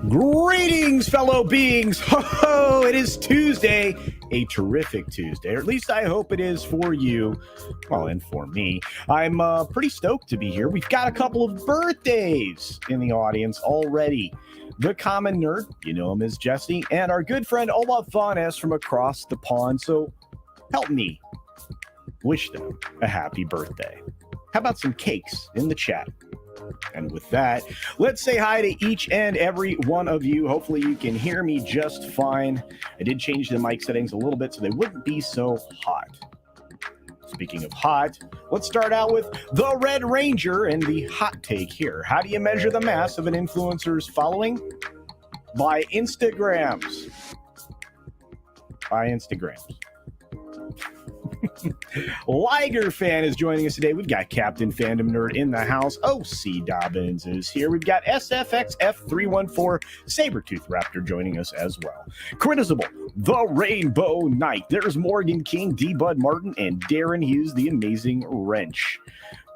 Greetings, fellow beings. Ho ho, it is Tuesday, a terrific Tuesday, or at least I hope it is for you, well, and for me. I'm pretty stoked to be here. We've got a couple of birthdays in the audience already. The common nerd, you know him as Jesse, and our good friend Olaf Von S from across the pond. So help me wish them a happy birthday. How about some cakes in the chat? And with that, let's say hi to each and every one of you. Hopefully you can hear me just fine. I did change the mic settings a little bit so they wouldn't be so hot. Speaking of hot, let's start out with the Red Ranger and the hot take here. How do you measure the mass of an influencer's following? By Instagrams. By Instagrams. Liger Fan is joining us today. We've got Captain Fandom Nerd in the house. OC Dobbins is here. We've got SFXF314 Sabretooth Raptor joining us as well. Critizable, the Rainbow Knight. There's Morgan King, D-Bud Martin, and Darren Hughes, the Amazing Wrench.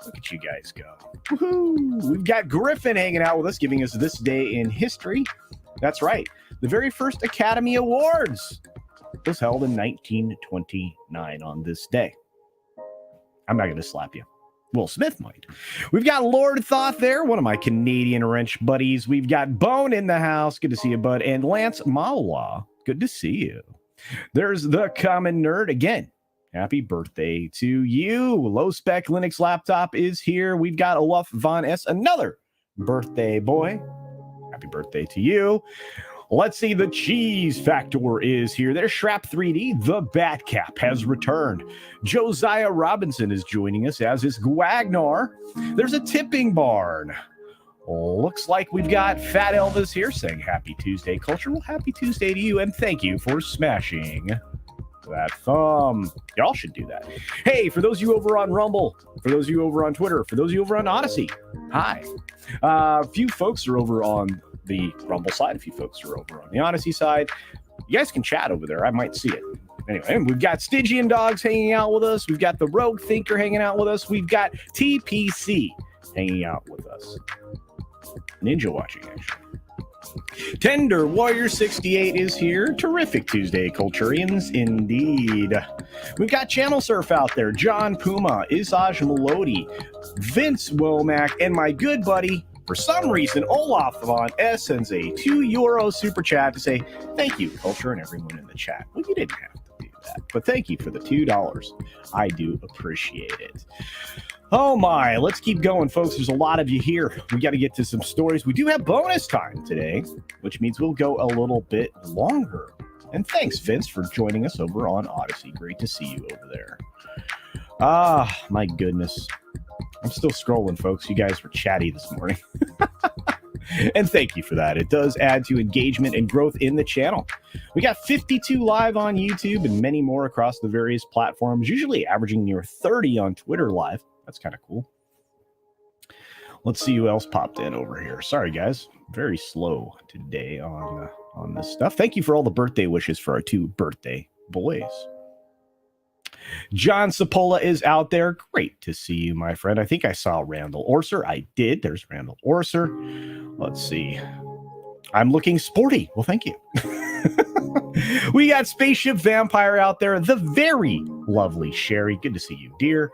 Look at you guys go. Woohoo! We've got Griffin hanging out with us, giving us this day in history. That's right. The very first Academy Awards was held in 1929 on this day. I'm not going to slap you. Will Smith might. We've got Lord Thoth there, one of my Canadian wrench buddies. We've got Bone in the house. Good to see you, bud. And Lance Malwa. Good to see you. There's the common nerd again. Happy birthday to you. Low spec Linux laptop is here. We've got Olaf Von S, another birthday boy. Happy birthday to you. Let's see, the Cheese Factor is here. There's Shrap 3D. The Batcap has returned. Josiah Robinson is joining us, as is Gwagnar. There's a Tipping Barn. Looks like we've got Fat Elvis here saying Happy Tuesday, Culture. Well, Happy Tuesday to you, and thank you for smashing that thumb. Y'all should do that. Hey, for those of you over on Rumble, for those of you over on Twitter, for those of you over on Odysee, hi. A few folks are over on the Rumble side. A few folks are over on the Odysee side. You guys can chat over there. I might see it. Anyway, we've got Stygian Dogs hanging out with us. We've got the Rogue Thinker hanging out with us. We've got TPC hanging out with us. Ninja watching, actually. Tender Warrior 68 is here. Terrific Tuesday, Culturians, indeed. We've got Channel Surf out there. John Puma, Isaj Melody, Vince Womack, and my good buddy, for some reason, Olaf Von S sends a €2 super chat to say, thank you, Culture, and everyone in the chat. Well, you didn't have to do that, but thank you for the $2. I do appreciate it. Oh my, let's keep going, folks. There's a lot of you here. We got to get to some stories. We do have bonus time today, which means we'll go a little bit longer. And thanks, Vince, for joining us over on Odysee. Great to see you over there. Ah, my goodness. I'm still scrolling, folks. You guys were chatty this morning. And thank you for that. It does add to engagement and growth in the channel. We got 52 live on YouTube and many more across the various platforms, usually averaging near 30 on Twitter live. That's kind of cool. Let's see who else popped in over here. Sorry, guys. Very slow today on this stuff. Thank you for all the birthday wishes for our two birthday boys. John Sapola is out there. Great to see you, my friend. I think I saw Randall Orser. I did. There's Randall Orser. Let's see. I'm looking sporty. Well, thank you. We got Spaceship Vampire out there. The very lovely Sherry. Good to see you, dear.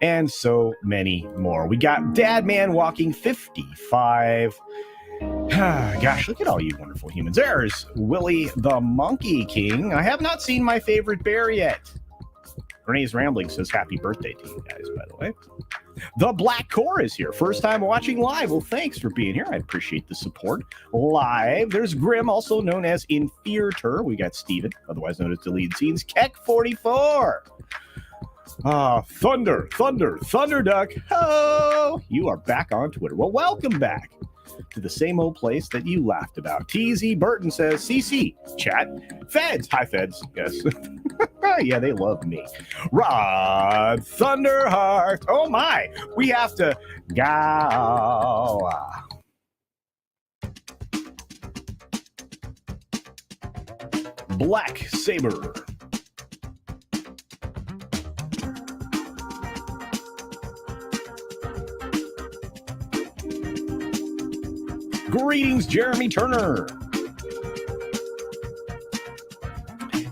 And so many more. We got Dadman Walking 55. Gosh, look at all you wonderful humans. There's Willie the Monkey King. I have not seen my favorite bear yet. Renee's Rambling says happy birthday to you guys, by the way. The Black Core is here. First time watching live. Well, thanks for being here. I appreciate the support. Live. There's Grim, also known as Inferior. We got Steven, otherwise known as Deleted Scenes. Keck44. Thunder Duck. Oh, you are back on Twitter. Well, welcome back to the same old place that you laughed about. TZ Burton says, CC, chat, Feds. Hi, Feds. Yes. Yeah, they love me. Rod Thunderheart. Oh, my. We have to go. Black Saber. Greetings, Jeremy Turner.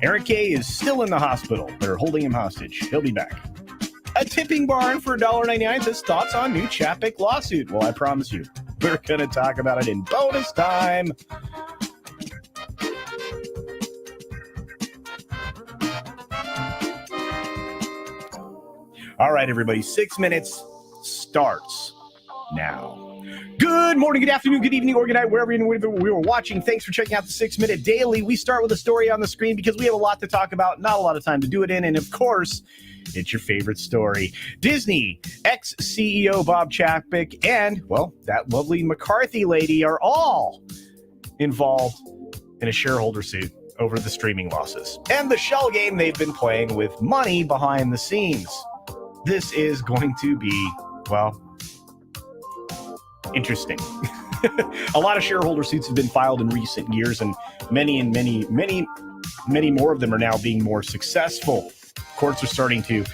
Eric K. is still in the hospital. They're holding him hostage. He'll be back. A tipping barn for $1.99 says thoughts on new Chapek lawsuit. Well, I promise you, we're going to talk about it in bonus time. All right, everybody, 6 minutes starts now. Good morning, good afternoon, good evening, or good night, wherever we were watching. Thanks for checking out the 6 Minute Daily. We start with a story on the screen because we have a lot to talk about, not a lot of time to do it in, and of course, it's your favorite story. Disney, ex-CEO Bob Chapek, and, well, that lovely McCarthy lady are all involved in a shareholder suit over the streaming losses and the shell game they've been playing with money behind the scenes. This is going to be, well, interesting. A lot of shareholder suits have been filed in recent years, and many more of them are now being more successful. Courts are starting to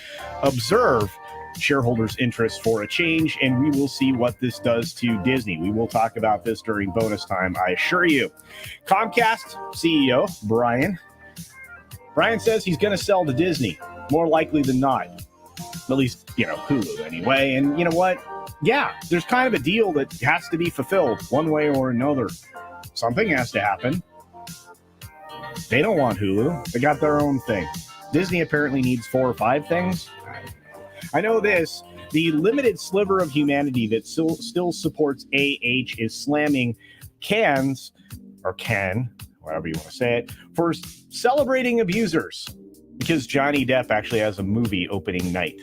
observe shareholders' interest for a change, and we will see what this does to Disney. We will talk about this during bonus time, I assure you. Comcast CEO Brian says he's going to sell to Disney, more likely than not. At least, Hulu anyway. And you know what? Yeah, there's kind of a deal that has to be fulfilled one way or another. Something has to happen. They don't want Hulu. They got their own thing. Disney apparently needs 4 or 5 things. I know this. The limited sliver of humanity that still supports AH is slamming cans, or can, whatever you want to say it, for celebrating abusers. Because Johnny Depp actually has a movie opening night.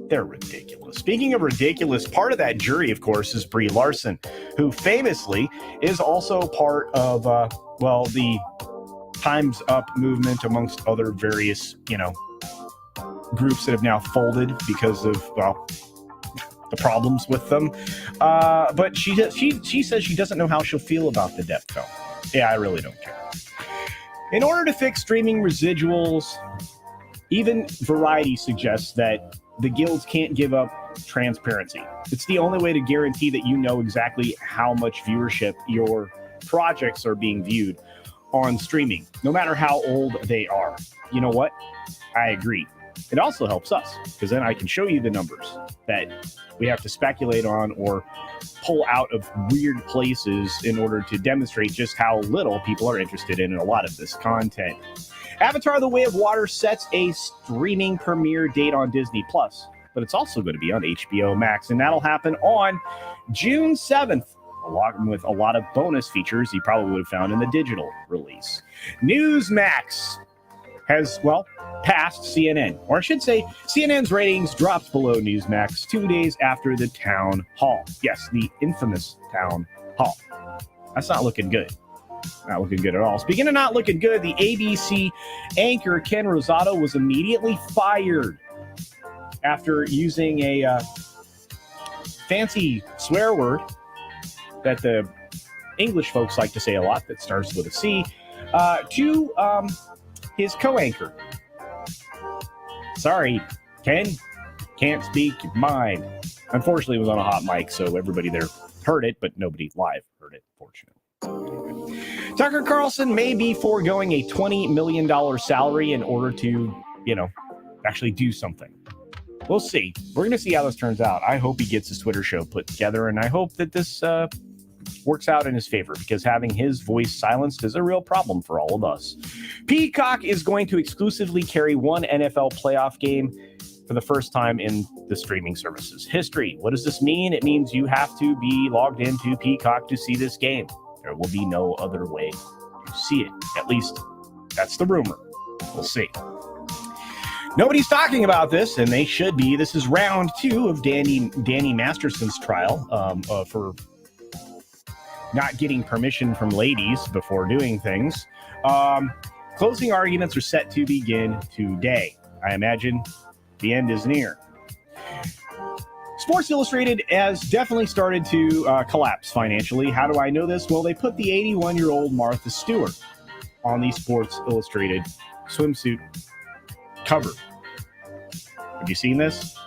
They're ridiculous. Speaking of ridiculous, part of that jury, of course, is Brie Larson, who famously is also part of, the Time's Up movement, amongst other various, groups that have now folded because of, the problems with them. But she says she doesn't know how she'll feel about the Depp film. Yeah, I really don't care. In order to fix streaming residuals, even Variety suggests that the guilds can't give up transparency. It's the only way to guarantee that you know exactly how much viewership your projects are being viewed on streaming, no matter how old they are. You know what? I agree. It also helps us, because then I can show you the numbers that we have to speculate on or pull out of weird places in order to demonstrate just how little people are interested in a lot of this content. Avatar: The Way of Water sets a streaming premiere date on Disney+, but it's also going to be on HBO Max, and that'll happen on June 7th, along with a lot of bonus features you probably would have found in the digital release. NewsMax has, passed CNN. Or I should say, CNN's ratings dropped below NewsMax 2 days after the Town Hall. Yes, the infamous Town Hall. That's not looking good. Not looking good at all. Speaking of not looking good, the ABC anchor Ken Rosate was immediately fired after using a fancy swear word that the English folks like to say a lot, that starts with a C, to his co-anchor. Sorry, Ken, can't speak your mind. Unfortunately, it was on a hot mic, so everybody there heard it, but nobody live heard it, fortunately. Tucker Carlson may be foregoing a $20 million salary in order to, actually do something. We'll see. We're going to see how this turns out. I hope he gets his Twitter show put together, and I hope that this works out in his favor, because having his voice silenced is a real problem for all of us. Peacock is going to exclusively carry one NFL playoff game for the first time in the streaming service's history. What does this mean? It means you have to be logged into Peacock to see this game. There will be no other way to see it. At least that's the rumor. We'll see. Nobody's talking about this, and they should be. This is round 2 of Danny Masterson's trial for not getting permission from ladies before doing things. Closing arguments are set to begin today. I imagine the end is near. Sports Illustrated has definitely started to collapse financially. How do I know this? Well, they put the 81-year-old Martha Stewart on the Sports Illustrated swimsuit cover. Have you seen this?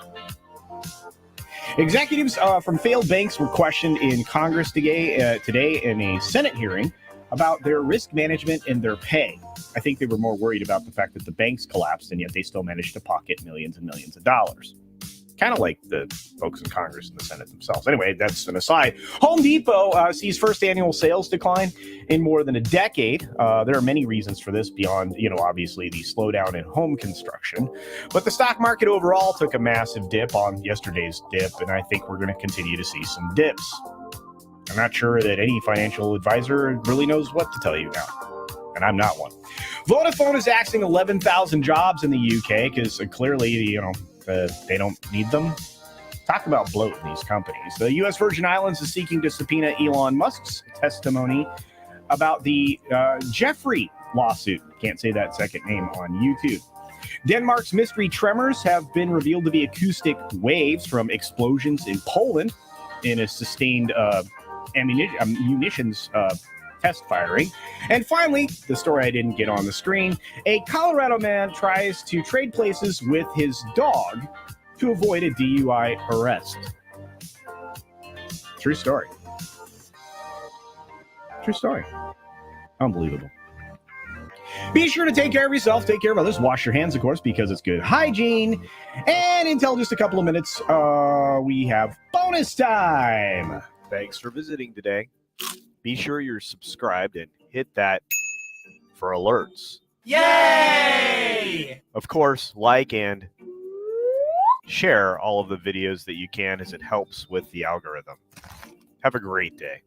Executives from failed banks were questioned in Congress today in a Senate hearing about their risk management and their pay. I think they were more worried about the fact that the banks collapsed, and yet they still managed to pocket millions and millions of dollars. Kind of like the folks in Congress and the Senate themselves. Anyway, that's an aside. Home Depot sees first annual sales decline in more than a decade. There are many reasons for this beyond, obviously the slowdown in home construction. But the stock market overall took a massive dip on yesterday's dip, and I think we're going to continue to see some dips. I'm not sure that any financial advisor really knows what to tell you now, and I'm not one. Vodafone is axing 11,000 jobs in the UK because clearly, they don't need them. Talk about bloat in these companies. The U.S. Virgin Islands is seeking to subpoena Elon Musk's testimony about the Jeffrey lawsuit. Can't say that second name on YouTube. Denmark's mystery tremors have been revealed to be acoustic waves from explosions in Poland in a sustained munitions test firing. And finally, the story I didn't get on the screen, a Colorado man tries to trade places with his dog to avoid a DUI arrest. True story. True story. Unbelievable. Be sure to take care of yourself, take care of others, wash your hands, of course, because it's good hygiene. And until just a couple of minutes, we have bonus time. Thanks for visiting today. Be sure you're subscribed and hit that for alerts. Yay! Of course, like and share all of the videos that you can, as it helps with the algorithm. Have a great day.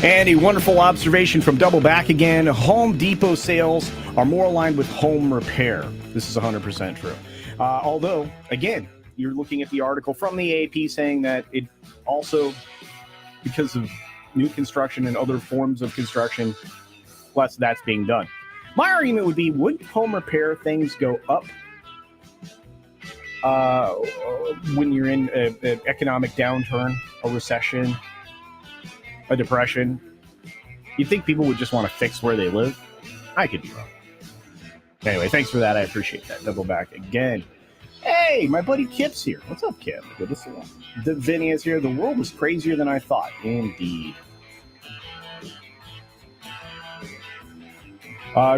And a wonderful observation from Double Back again. Home Depot sales are more aligned with home repair. This is 100% true. Although, again, you're looking at the article from the AP saying that it also, because of new construction and other forms of construction, less that's being done. My argument would be, would home repair things go up when you're in an economic downturn, a recession, a depression? You'd think people would just want to fix where they live? I could be wrong. Anyway, thanks for that. I appreciate that. Double back again. Hey, my buddy Kip's here. What's up, Kip? Good to see you. The Vinny is here. The world is crazier than I thought. Indeed.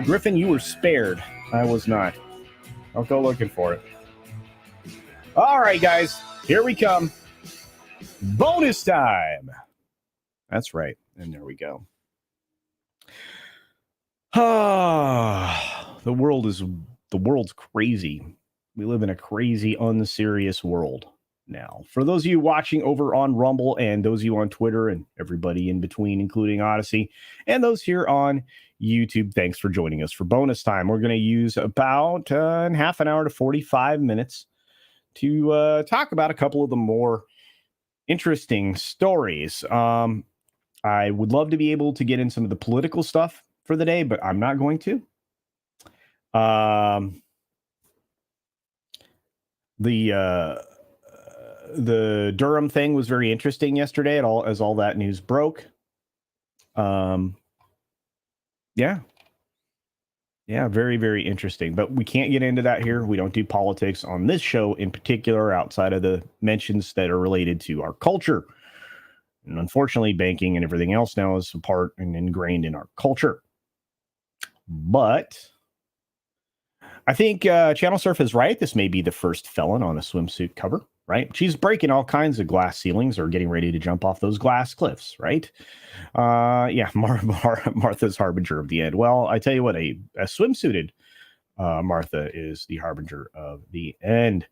Griffin, you were spared. I was not. I'll go looking for it. All right, guys. Here we come. Bonus time. That's right. And there we go. The world's crazy. We live in a crazy, unserious world now. For those of you watching over on Rumble, and those of you on Twitter, and everybody in between, including Odysee, and those here on YouTube, thanks for joining us for bonus time. We're going to use about half an hour to 45 minutes to talk about a couple of the more interesting stories. I would love to be able to get in some of the political stuff for the day, but I'm not going to. The Durham thing was very interesting yesterday as all that news broke. Very, very interesting. But we can't get into that here. We don't do politics on this show in particular, outside of the mentions that are related to our culture. And unfortunately, banking and everything else now is a part and ingrained in our culture. But I think Channel Surf is right. This may be the first felon on a swimsuit cover, right? She's breaking all kinds of glass ceilings or getting ready to jump off those glass cliffs, right? Martha's harbinger of the end. Well, I tell you what, a swimsuited Martha is the harbinger of the end.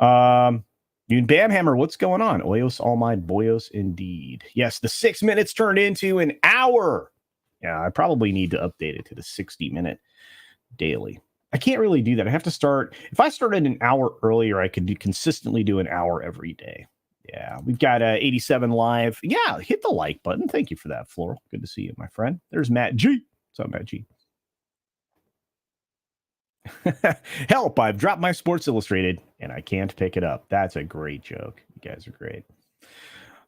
Bamhammer, what's going on? Oyos all my boyos indeed. Yes, the 6 minutes turned into an hour. Yeah, I probably need to update it to the 60-minute daily. I can't really do that. I have to start. If I started an hour earlier, I could consistently do an hour every day. Yeah, we've got 87 live. Yeah, hit the like button. Thank you for that, Floral. Good to see you, my friend. There's Matt G. What's up, Matt G? Help, I've dropped my Sports Illustrated and I can't pick it up. That's a great joke. You guys are great.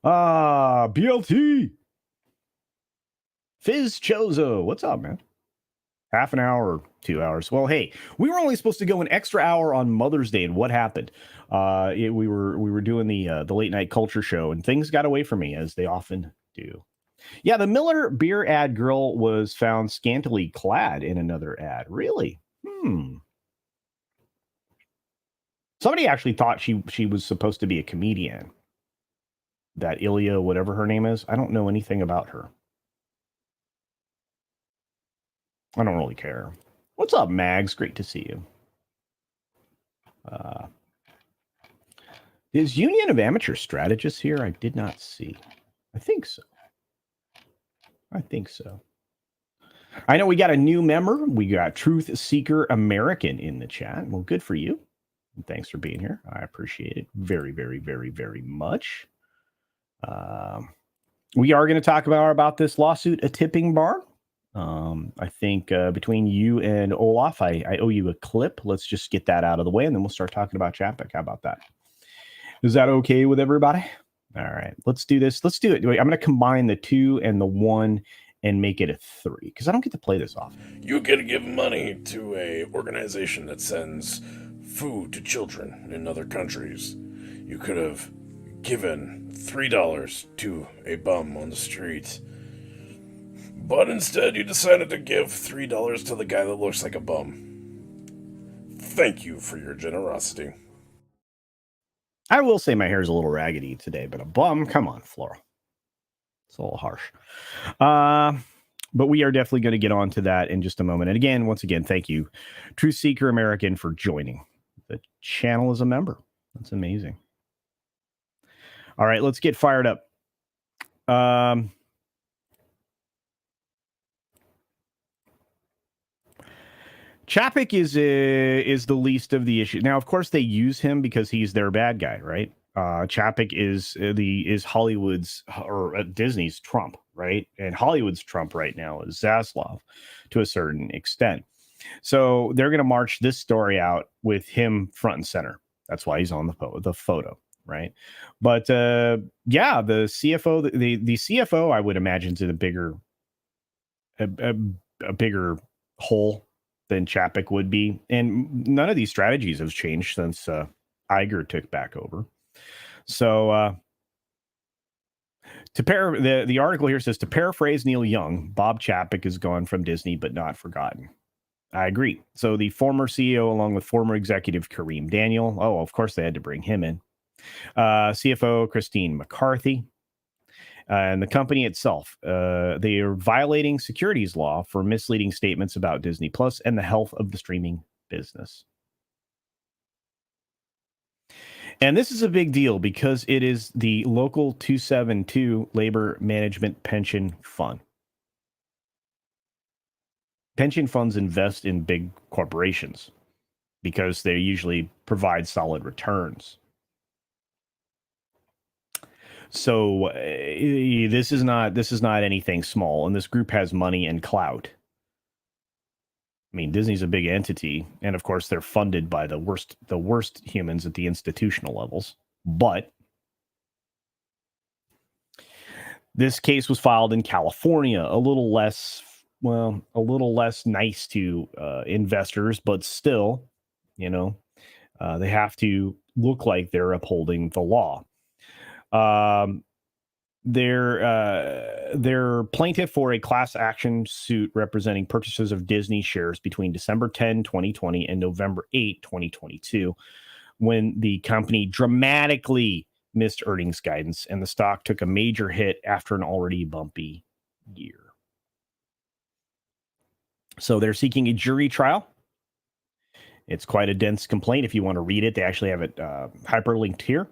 BLT. Fizz Chozo. What's up, man? Half an hour or 2 hours. Well, hey, we were only supposed to go an extra hour on Mother's Day, and what happened? We were doing the late night culture show, and things got away from me, as they often do. Yeah, the Miller beer ad girl was found scantily clad in another ad. Really? Somebody actually thought she was supposed to be a comedian. That Ilya, whatever her name is. I don't know anything about her. I don't really care. What's up, Mags? Great to see you. Is Union of Amateur Strategists here? I did not see. I think so. I know we got a new member. We got Truth Seeker American in the chat. Well, good for you. And thanks for being here. I appreciate it very, very, very, very much. We are going to talk about this lawsuit, A Tipping Bar. I think between you and Olaf, I owe you a clip. Let's just get that out of the way, and then we'll start talking about Chapek. How about that? Is that okay with everybody? All right, let's do this. Let's do it. I'm going to combine the 2 and the 1 and make it a 3, because I don't get to play this off. You get to give money to a organization that sends food to children in other countries. You could have given $3 to a bum on the street, but instead you decided to give $3 to the guy that looks like a bum. Thank you for your generosity. I will say my hair is a little raggedy today, but a bum, come on, Floral. It's a little harsh. But we are definitely going to get on to that in just a moment. And again, once again, thank you, Truth Seeker American, for joining the channel as a member. That's amazing. All right, let's get fired up. Chapek is the least of the issue. Now, of course, they use him because he's their bad guy, right? Chapek is Hollywood's or Disney's Trump, right? And Hollywood's Trump right now is Zaslav to a certain extent. So they're going to march this story out with him front and center. That's why he's on the photo, right? But yeah, the CFO, the CFO, I would imagine, is in a bigger hole than Chapek would be. And none of these strategies have changed since Iger took back over. So the article here says, to paraphrase Neil Young, Bob Chapek is gone from Disney, but not forgotten. I agree. So the former CEO, along with former executive Kareem Daniel, of course they had to bring him in, CFO Christine McCarthy, and the company itself, they are violating securities law for misleading statements about Disney Plus and the health of the streaming business. And this is a big deal because it is the Local 272 Labor Management Pension Fund. Pension funds invest in big corporations because they usually provide solid returns. So this is not anything small, and this group has money and clout. I mean, Disney's a big entity, and of course they're funded by the worst humans at the institutional levels. But this case was filed in California, a little less nice to investors, but still, they have to look like they're upholding the law. Their plaintiff for a class action suit representing purchases of Disney shares between December 10, 2020 and November 8, 2022, when the company dramatically missed earnings guidance and the stock took a major hit after an already bumpy year. So they're seeking a jury trial. It's quite a dense complaint. If you want to read it, they actually have it hyperlinked here.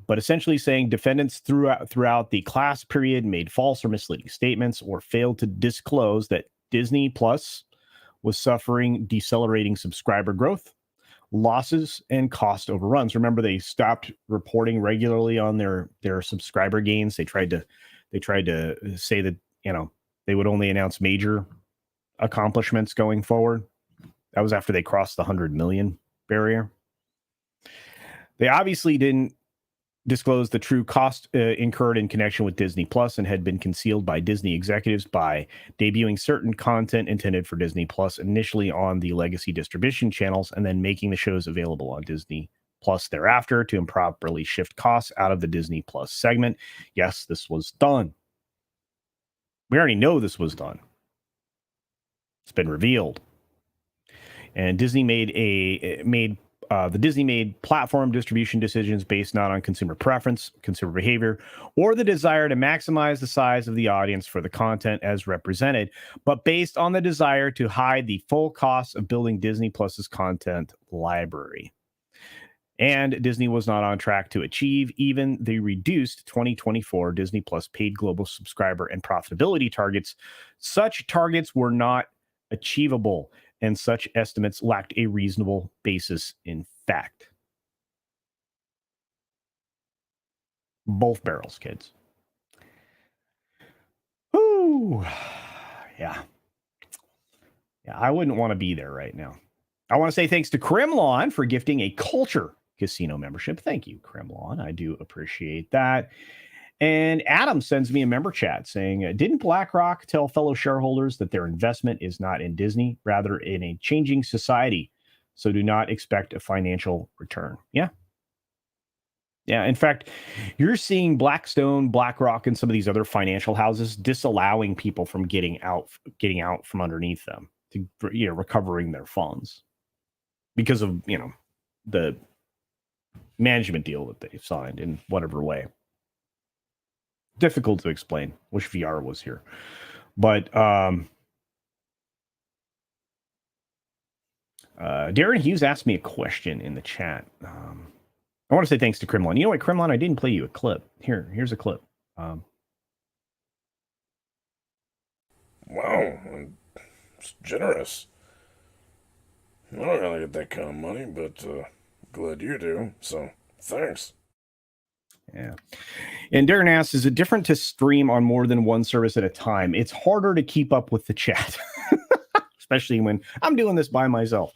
But essentially saying defendants throughout the class period made false or misleading statements or failed to disclose that Disney Plus was suffering decelerating subscriber growth, losses, and cost overruns. Remember, they stopped reporting regularly on their subscriber gains. They tried to say that they would only announce major accomplishments going forward. That was after they crossed the 100 million barrier. They obviously didn't disclosed the true cost incurred in connection with Disney Plus and had been concealed by Disney executives by debuting certain content intended for Disney Plus initially on the legacy distribution channels and then making the shows available on Disney Plus thereafter to improperly shift costs out of the Disney Plus segment. Yes, this was done. We already know this was done. It's been revealed. And Disney the Disney made platform distribution decisions based not on consumer preference, consumer behavior, or the desire to maximize the size of the audience for the content as represented, but based on the desire to hide the full costs of building Disney Plus's content library. And Disney was not on track to achieve even the reduced 2024 Disney Plus paid global subscriber and profitability targets. Such targets were not achievable, and such estimates lacked a reasonable basis in fact. Both barrels, kids. Ooh, yeah. I wouldn't want to be there right now. I want to say thanks to Crimlon for gifting a Culture Casino membership. Thank you, Crimlon. I do appreciate that. And Adam sends me a member chat saying, didn't BlackRock tell fellow shareholders that their investment is not in Disney, rather in a changing society? So do not expect a financial return. Yeah. In fact, you're seeing Blackstone, BlackRock, and some of these other financial houses disallowing people from getting out from underneath them to, recovering their funds because of, the management deal that they've signed in whatever way. Difficult to explain. Wish VR was here. But Darren Hughes asked me a question in the chat. I want to say thanks to Crimlon. You know what, Crimlon? I didn't play you a clip. Here's a clip. Wow. It's generous. I don't really get that kind of money, but glad you do. So, thanks. Yeah. And Darren asks, is it different to stream on more than one service at a time? It's harder to keep up with the chat, especially when I'm doing this by myself.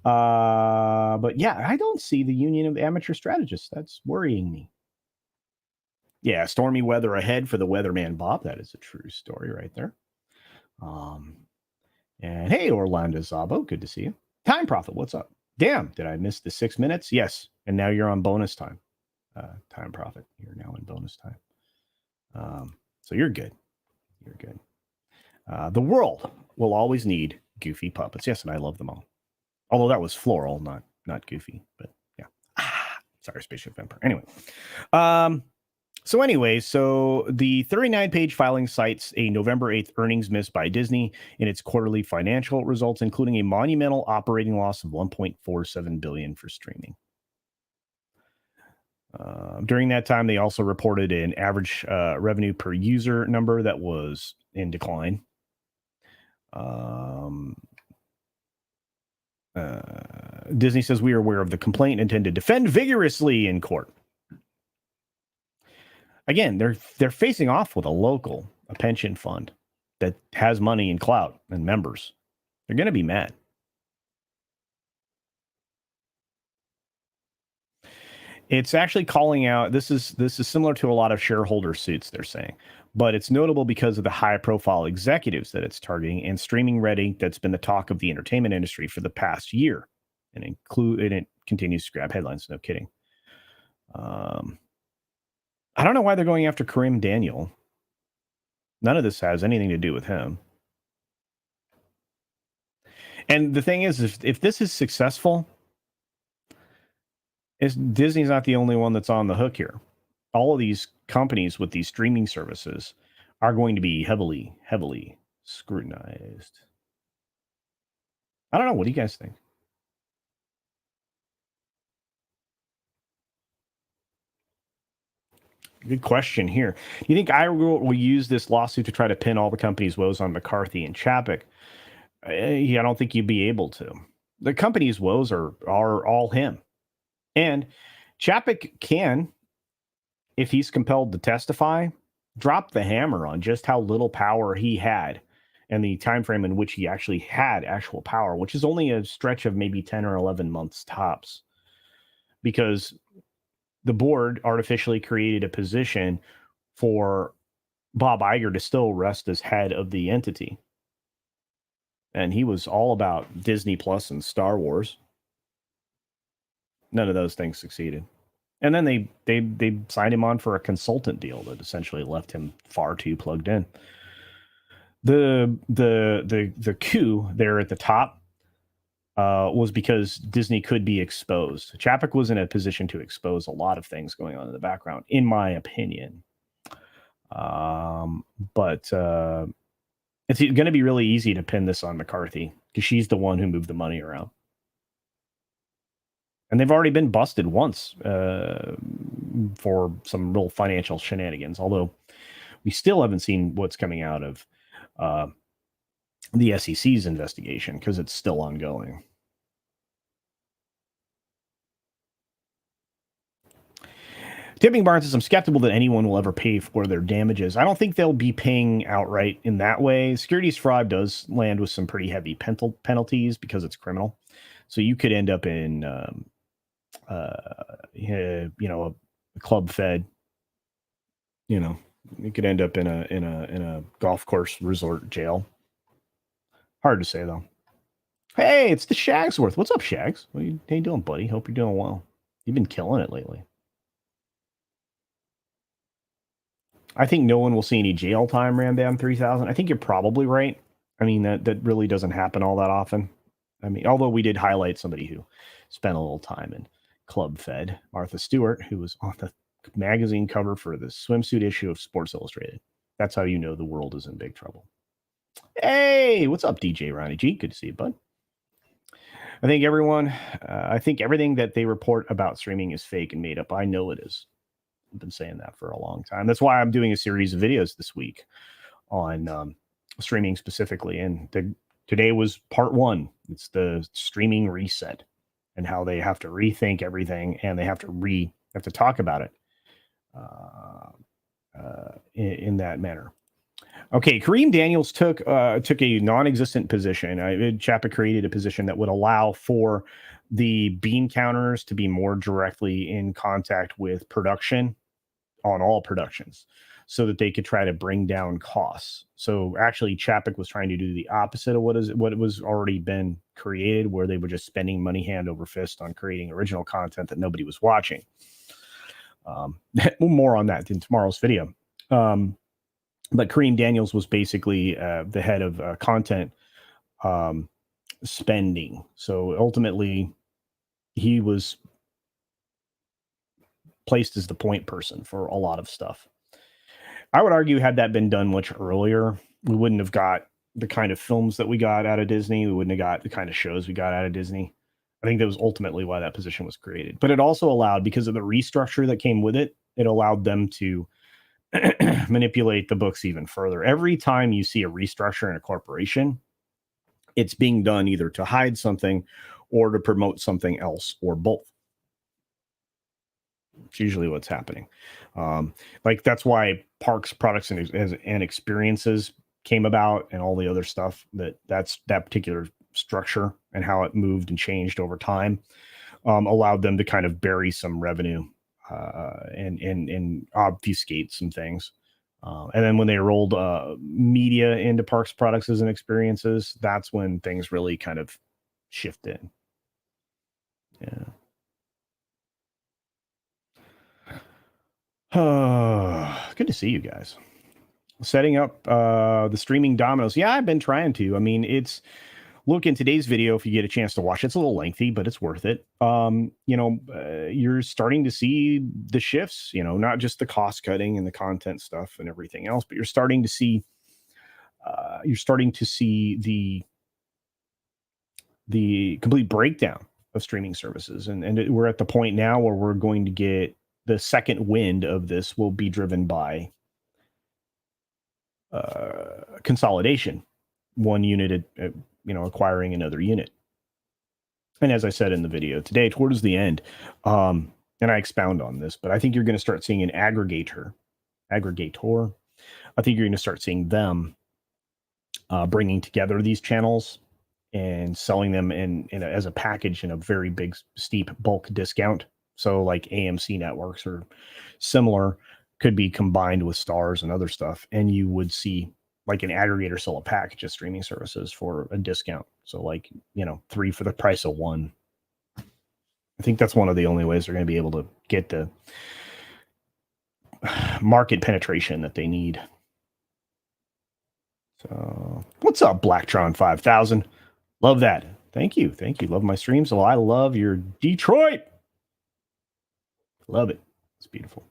But yeah, I don't see the Union of Amateur Strategists. That's worrying me. Yeah, stormy weather ahead for the weatherman Bob. That is a true story right there. And hey, Orlando Zabo, good to see you. Time Prophet, what's up? Damn, did I miss the 6 minutes? Yes, and now you're on bonus time. Time Prophet, you're now in bonus time. So you're good. You're good. The world will always need goofy puppets. Yes, and I love them all. Although that was floral, not goofy. But yeah. Sorry, Spaceship Vampire. Anyway. So the 39-page filing cites a November 8th earnings miss by Disney in its quarterly financial results, including a monumental operating loss of $1.47 billion for streaming. During that time, they also reported an average revenue per user number that was in decline. Disney says we are aware of the complaint and intend to defend vigorously in court. Again, they're facing off with a pension fund that has money and clout and members. They're going to be mad. It's actually calling out, this is similar to a lot of shareholder suits, they're saying, but it's notable because of the high-profile executives that it's targeting and streaming ready that's been the talk of the entertainment industry for the past year, and it continues to grab headlines. No kidding. I don't know why they're going after Kareem Daniel. None of this has anything to do with him. And the thing is, if this is successful, Disney's not the only one that's on the hook here. All of these companies with these streaming services are going to be heavily, heavily scrutinized. I don't know. What do you guys think? Good question here. Do you think I will use this lawsuit to try to pin all the company's woes on McCarthy and Chapek? I don't think you'd be able to. The company's woes are all him. And Chapek can, if he's compelled to testify, drop the hammer on just how little power he had and the time frame in which he actually had actual power, which is only a stretch of maybe 10 or 11 months tops. Because the board artificially created a position for Bob Iger to still rest as head of the entity. And he was all about Disney Plus and Star Wars. None of those things succeeded. And then they signed him on for a consultant deal that essentially left him far too plugged in. The coup there at the top was because Disney could be exposed. Chapek was in a position to expose a lot of things going on in the background, in my opinion. But it's going to be really easy to pin this on McCarthy because she's the one who moved the money around. And they've already been busted once for some real financial shenanigans, although we still haven't seen what's coming out of the SEC's investigation because it's still ongoing. Tipping Barnes says, I'm skeptical that anyone will ever pay for their damages. I don't think they'll be paying outright in that way. Securities fraud does land with some pretty heavy penalties because it's criminal. So you could end up in, a club fed. You could end up in a golf course resort jail. Hard to say though. Hey, it's the Shagsworth. What's up, Shags? How you doing, buddy? Hope you're doing well. You've been killing it lately. I think no one will see any jail time, Ramdam 3000. I think you're probably right. I mean, that really doesn't happen all that often. I mean, although we did highlight somebody who spent a little time in Club Fed, Martha Stewart, who was on the magazine cover for the swimsuit issue of Sports Illustrated. That's how you know the world is in big trouble. Hey, what's up, DJ Ronnie G? Good to see you, bud. I think everything that they report about streaming is fake and made up. I know it is. I've been saying that for a long time. That's why I'm doing a series of videos this week on streaming specifically. And today was part 1. It's the streaming reset and how they have to rethink everything and they have to talk about it in that manner. Okay, Kareem Daniels took a non-existent position. Chapek created a position that would allow for the bean counters to be more directly in contact with production on all productions so that they could try to bring down costs. So actually Chapek was trying to do the opposite of what was already been created, where they were just spending money hand over fist on creating original content that nobody was watching. More on that in tomorrow's video. But Kareem Daniels was basically the head of content spending. So ultimately he was placed as the point person for a lot of stuff. I would argue had that been done much earlier, we wouldn't have got the kind of films that we got out of Disney. We wouldn't have got the kind of shows we got out of Disney. I think that was ultimately why that position was created. But it also allowed, because of the restructure that came with it, it allowed them to manipulate the books even further. Every time you see a restructure in a corporation, it's being done either to hide something or to promote something else, or both. It's usually what's happening. Like that's why parks, products, and experiences came about, and all the other stuff that's that particular structure and how it moved and changed over time allowed them to kind of bury some revenue and obfuscate some things. And then when they rolled media into parks, products, and experiences, that's when things really kind of shifted. Yeah. Good to see you guys. Setting up the streaming dominoes. Yeah, I've been trying to. I mean, look in today's video if you get a chance to watch. It's a little lengthy, but it's worth it. You're starting to see the shifts, not just the cost cutting and the content stuff and everything else, but you're starting to see the complete breakdown of streaming services. And we're at the point now where we're going to get the second wind of this will be driven by consolidation, one unit, acquiring another unit. And as I said in the video today, towards the end, and I expound on this, but I think you're going to start seeing an aggregator. I think you're going to start seeing them bringing together these channels and selling them as a package in a very big, steep bulk discount, So like AMC networks or similar could be combined with Stars and other stuff, and you would see like an aggregator sell a package of streaming services for a discount. So like, 3 for the price of 1. I think that's one of the only ways they're going to be able to get the market penetration that they need. So what's up, Blacktron 5000? Love that. Thank you. Love my streams. Well, I love your Detroit. Love it. It's beautiful.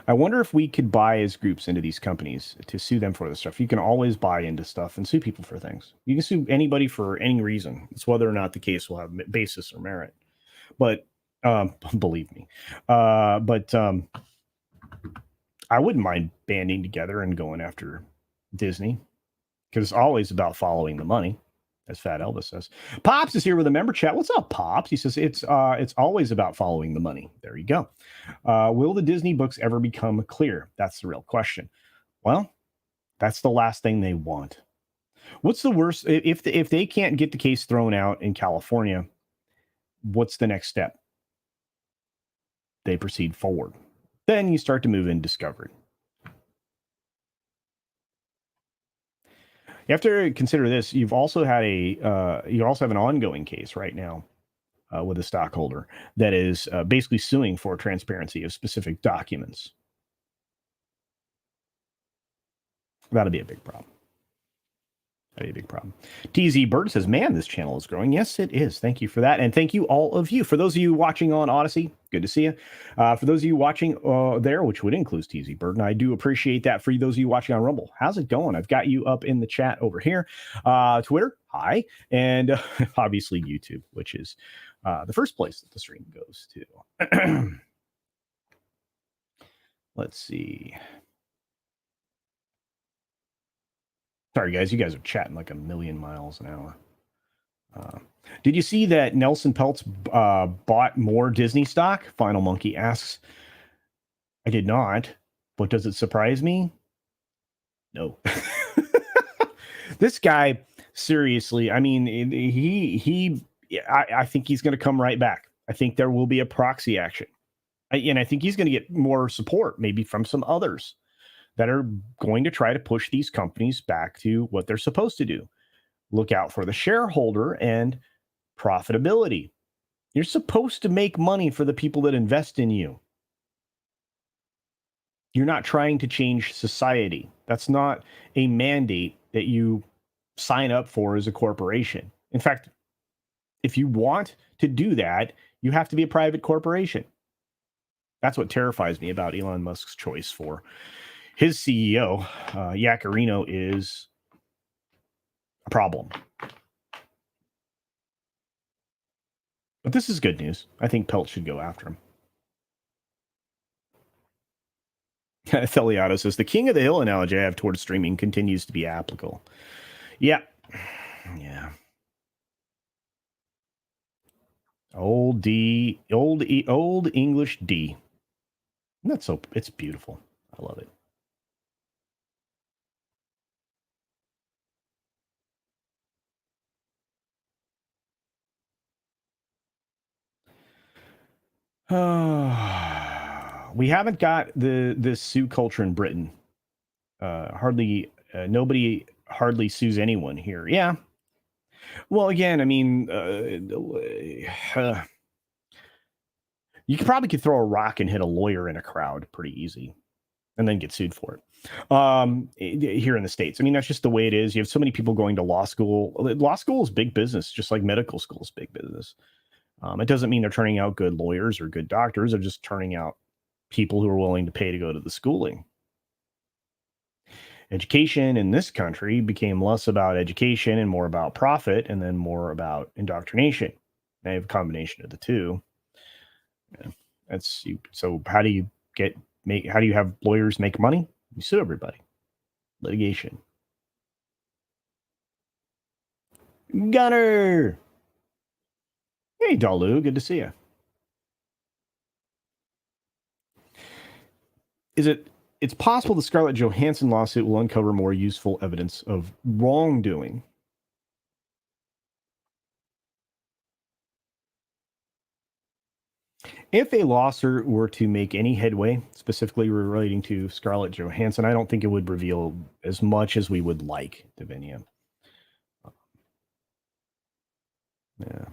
I wonder if we could buy as groups into these companies to sue them for this stuff. You can always buy into stuff and sue people for things. You can sue anybody for any reason. It's whether or not the case will have basis or merit. But believe me. I wouldn't mind banding together and going after Disney, because it's always about following the money, as Fat Elvis says. Pops is here with a member chat. What's up, Pops? He says it's always about following the money. There you go. Will the Disney books ever become clear? That's the real question. Well, that's the last thing they want. What's the worst if they can't get the case thrown out in California? What's the next step? They proceed forward. Then you start to move in discovery. You have to consider this. You also have an ongoing case right now with a stockholder that is basically suing for transparency of specific documents. That'll be a big problem. TZ Bird says, man, this channel is growing. Yes, it is. Thank you for that. And thank you, all of you. For those of you watching on Odysee, good to see you. For those of you watching there, which would include TZ Bird, and I do appreciate that. For those of you watching on Rumble, how's it going? I've got you up in the chat over here. Twitter, hi. And obviously YouTube, which is the first place that the stream goes to. Let's see. Sorry, guys. You guys are chatting like a million miles an hour. Did you see that Nelson Peltz bought more Disney stock? Final Monkey asks. I did not, but does it surprise me? No. This guy, seriously, I mean, I think he's going to come right back. I think there will be a proxy action. And I think he's going to get more support, maybe from some others that are going to try to push these companies back to what they're supposed to do. Look out for the shareholder and profitability. You're supposed to make money for the people that invest in you. You're not trying to change society. That's not a mandate that you sign up for as a corporation. In fact, if you want to do that, you have to be a private corporation. That's what terrifies me about Elon Musk's choice for his CEO. Yacarino is a problem. But this is good news. I think Pelt should go after him. Theliato says, the king of the hill analogy I have towards streaming continues to be applicable. Yeah. Old English D. It's beautiful. I love it. We haven't got this sue culture in Britain. Nobody hardly sues anyone here. Yeah. Well, again, I mean, you could throw a rock and hit a lawyer in a crowd pretty easy, and then get sued for it. Here in the States, I mean, that's just the way it is. You have so many people going to law school. Law school is big business, just like medical school is big business. It doesn't mean they're turning out good lawyers or good doctors. They're just turning out people who are willing to pay to go to the schooling. Education in this country became less about education and more about profit, and then more about indoctrination. They have a combination of the two. Yeah. So how do you have lawyers make money? You sue everybody. Litigation. Gunner. Hey, Dalu, good to see you. It's possible the Scarlett Johansson lawsuit will uncover more useful evidence of wrongdoing. If a lawsuit were to make any headway, specifically relating to Scarlett Johansson, I don't think it would reveal as much as we would like, Davinia. Yeah.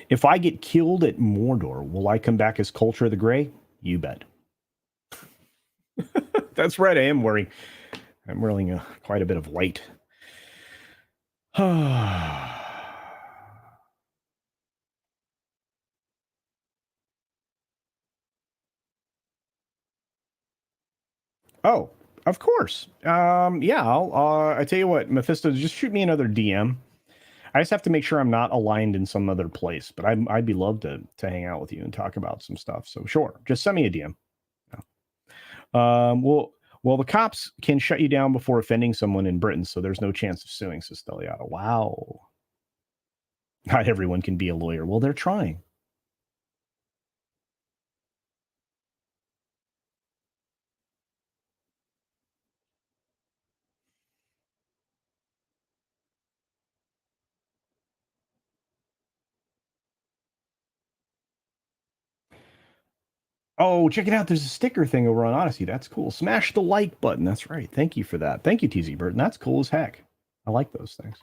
If I get killed at Mordor, will I come back as Culture of the Grey? You bet. That's right. I'm wearing quite a bit of white. Oh, of course. Yeah, I tell you what, Mephisto, just shoot me another DM. I just have to make sure I'm not aligned in some other place, but I'd be love to hang out with you and talk about some stuff. So sure, just send me a DM. Well, the cops can shut you down before offending someone in Britain, so there's no chance of suing, says Steliato. Wow. Not everyone can be a lawyer. Well, they're trying. Oh, check it out. There's a sticker thing over on Odysee. That's cool. Smash the like button. That's right. Thank you for that. Thank you, TZ Burton. That's cool as heck. I like those things.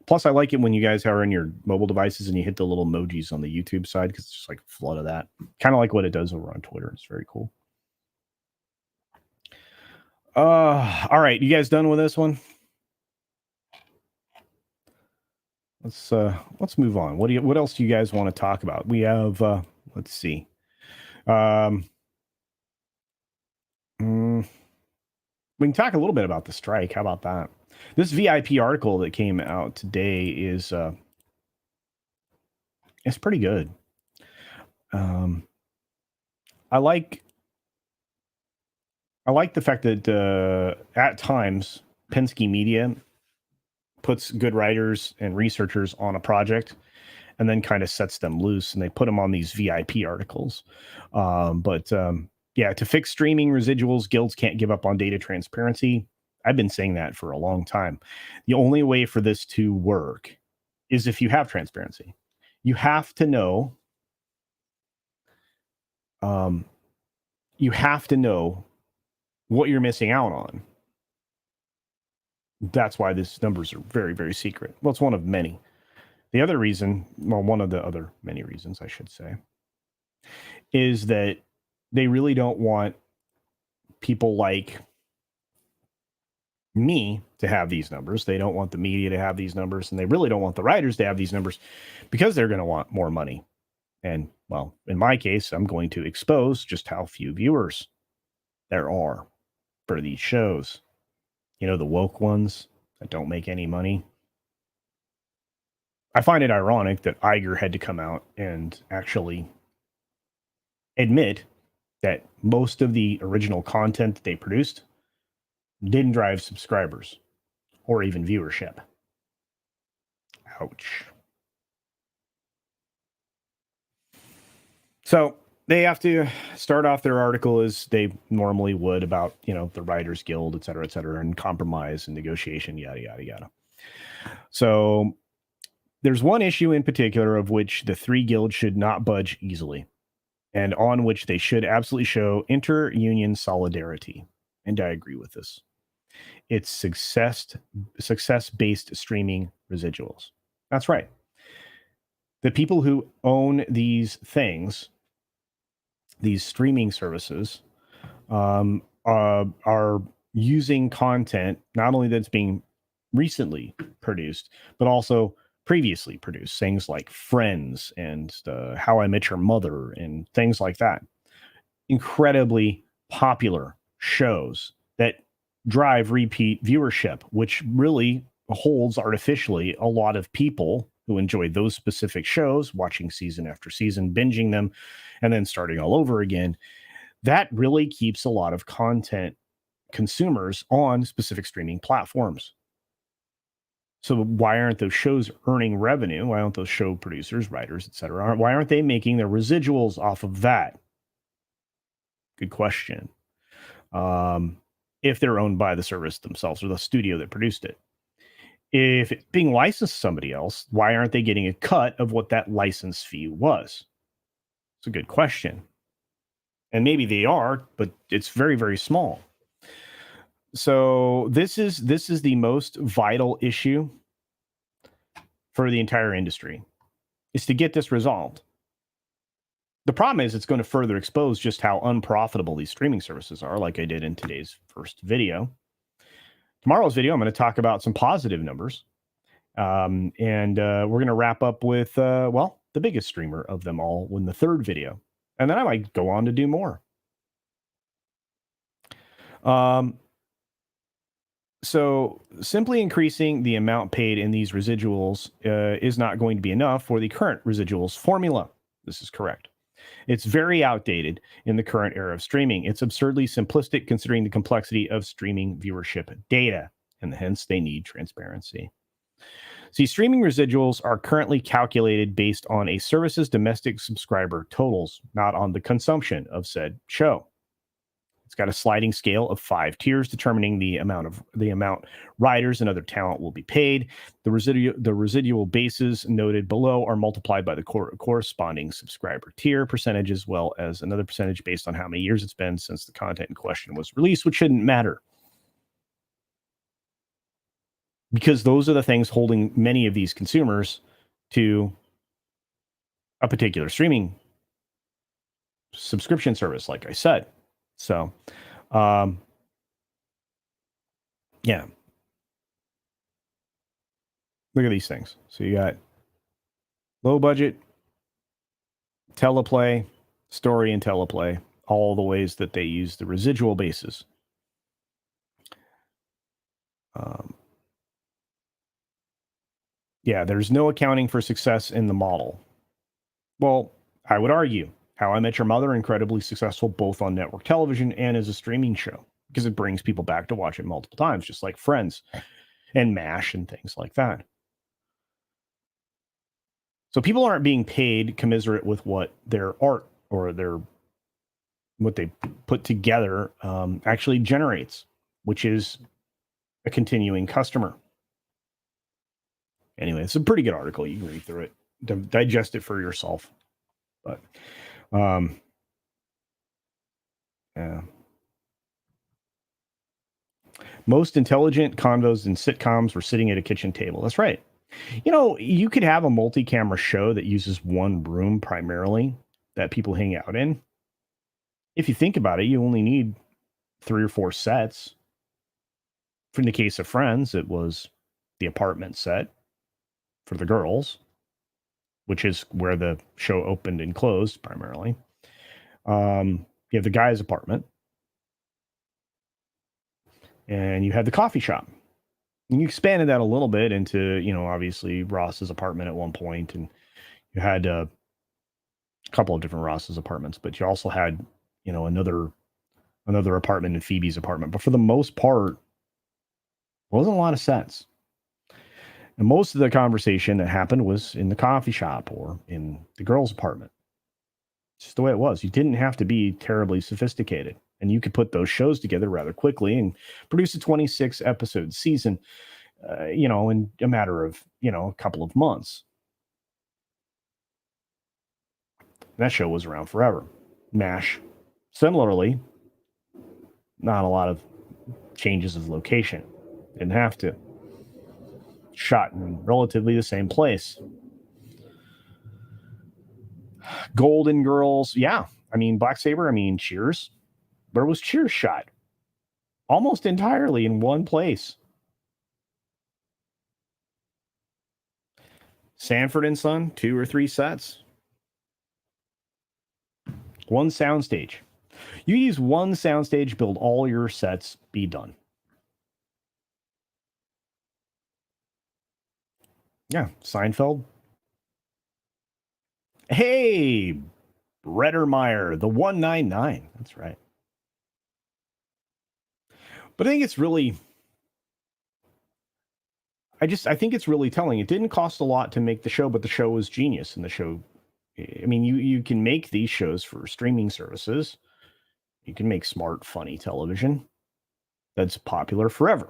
Plus, I like it when you guys are in your mobile devices and you hit the little emojis on the YouTube side because it's just like a flood of that. Kind of like what it does over on Twitter. It's very cool. All right. You guys done with this one? Let's move on. What else do you guys want to talk about? We have let's see. We can talk a little bit about the strike. How about that? This VIP article that came out today is it's pretty good. I like the fact that at times Penske Media puts good writers and researchers on a project and then kind of sets them loose, and they put them on these VIP articles. Yeah, to fix streaming residuals, guilds can't give up on data transparency. I've been saying that for a long time. The only way for this to work is if you have transparency. You have to know. You have to know what you're missing out on. That's why these numbers are very, very secret. Well, it's one of many. The other reason, well, one of the other many reasons, I should say, is that they really don't want people like me to have these numbers. They don't want the media to have these numbers, and they really don't want the writers to have these numbers because they're going to want more money. And, well, in my case, I'm going to expose just how few viewers there are for these shows. You know, the woke ones that don't make any money. I find it ironic that Iger had to come out and actually admit that most of the original content that they produced didn't drive subscribers or even viewership. Ouch. So they have to start off their article as they normally would about, you know, the Writers Guild, et cetera, and compromise and negotiation, yada, yada, yada. So there's one issue in particular of which the three guilds should not budge easily, and on which they should absolutely show inter-union solidarity. And I agree with this. It's success-based streaming residuals. That's right. The people who own these things, these streaming services, are using content not only that's being recently produced, but also previously produced, things like Friends and How I Met Your Mother and things like that. Incredibly popular shows that drive repeat viewership, which really holds artificially a lot of people who enjoy those specific shows, watching season after season, binging them, and then starting all over again. That really keeps a lot of content consumers on specific streaming platforms. So why aren't those shows earning revenue? Why aren't those show producers, writers, et cetera, why aren't they making their residuals off of that? Good question. If they're owned by the service themselves or the studio that produced it. If it's being licensed to somebody else, why aren't they getting a cut of what that license fee was? It's a good question. And maybe they are, but it's very, very small. So this is the most vital issue for the entire industry, is to get this resolved. The problem is it's going to further expose just how unprofitable these streaming services are, like I did in today's first video. Tomorrow's video, I'm going to talk about some positive numbers. And we're going to wrap up with, the biggest streamer of them all in the third video. And then I might go on to do more. So simply increasing the amount paid in these residuals is not going to be enough for the current residuals formula. This is correct. It's very outdated in the current era of streaming. It's absurdly simplistic considering the complexity of streaming viewership data, and hence they need transparency. See, streaming residuals are currently calculated based on a service's domestic subscriber totals, not on the consumption of said show. It's got a sliding scale of 5 tiers determining the amount writers and other talent will be paid. The residual bases noted below are multiplied by the corresponding subscriber tier percentage, as well as another percentage based on how many years it's been since the content in question was released, which shouldn't matter, because those are the things holding many of these consumers to a particular streaming subscription service, like I said. So, yeah. Look at these things. So you got low budget, teleplay, story, and teleplay, all the ways that they use the residual bases. Yeah, there's no accounting for success in the model. Well, I would argue How I Met Your Mother, incredibly successful both on network television and as a streaming show, because it brings people back to watch it multiple times, just like Friends and MASH and things like that. So people aren't being paid commensurate with what their art or what they put together actually generates, which is a continuing customer. Anyway, it's a pretty good article. You can read through it, digest it for yourself. But yeah. Most intelligent convos in sitcoms were sitting at a kitchen table. That's right. You know, you could have a multi-camera show that uses one room primarily that people hang out in. If you think about it, you only need 3 or 4 sets. In the case of Friends, it was the apartment set for the girls, which is where the show opened and closed primarily. You have the guy's apartment, and you had the coffee shop. And you expanded that a little bit into, you know, obviously Ross's apartment at one point, and you had a couple of different Ross's apartments, but you also had, you know, another apartment in Phoebe's apartment. But for the most part, there wasn't a lot of sets. And most of the conversation that happened was in the coffee shop or in the girl's apartment. It's just the way it was. You didn't have to be terribly sophisticated. And you could put those shows together rather quickly and produce a 26-episode season, you know, in a matter of, you know, a couple of months. And that show was around forever. MASH, similarly, not a lot of changes of location. Didn't have to. Shot in relatively the same place. Golden Girls, yeah. I mean, Black Saber, I mean, Cheers. Where was Cheers shot? Almost entirely in one place. Sanford and Son, 2 or 3 sets. One soundstage. You use one soundstage, build all your sets, be done. Yeah, Seinfeld. Hey, Rettermeyer, the 199. That's right. But I think it's really, I think it's really telling. It didn't cost a lot to make the show, but the show was genius. And the show, I mean, you can make these shows for streaming services. You can make smart, funny television that's popular forever.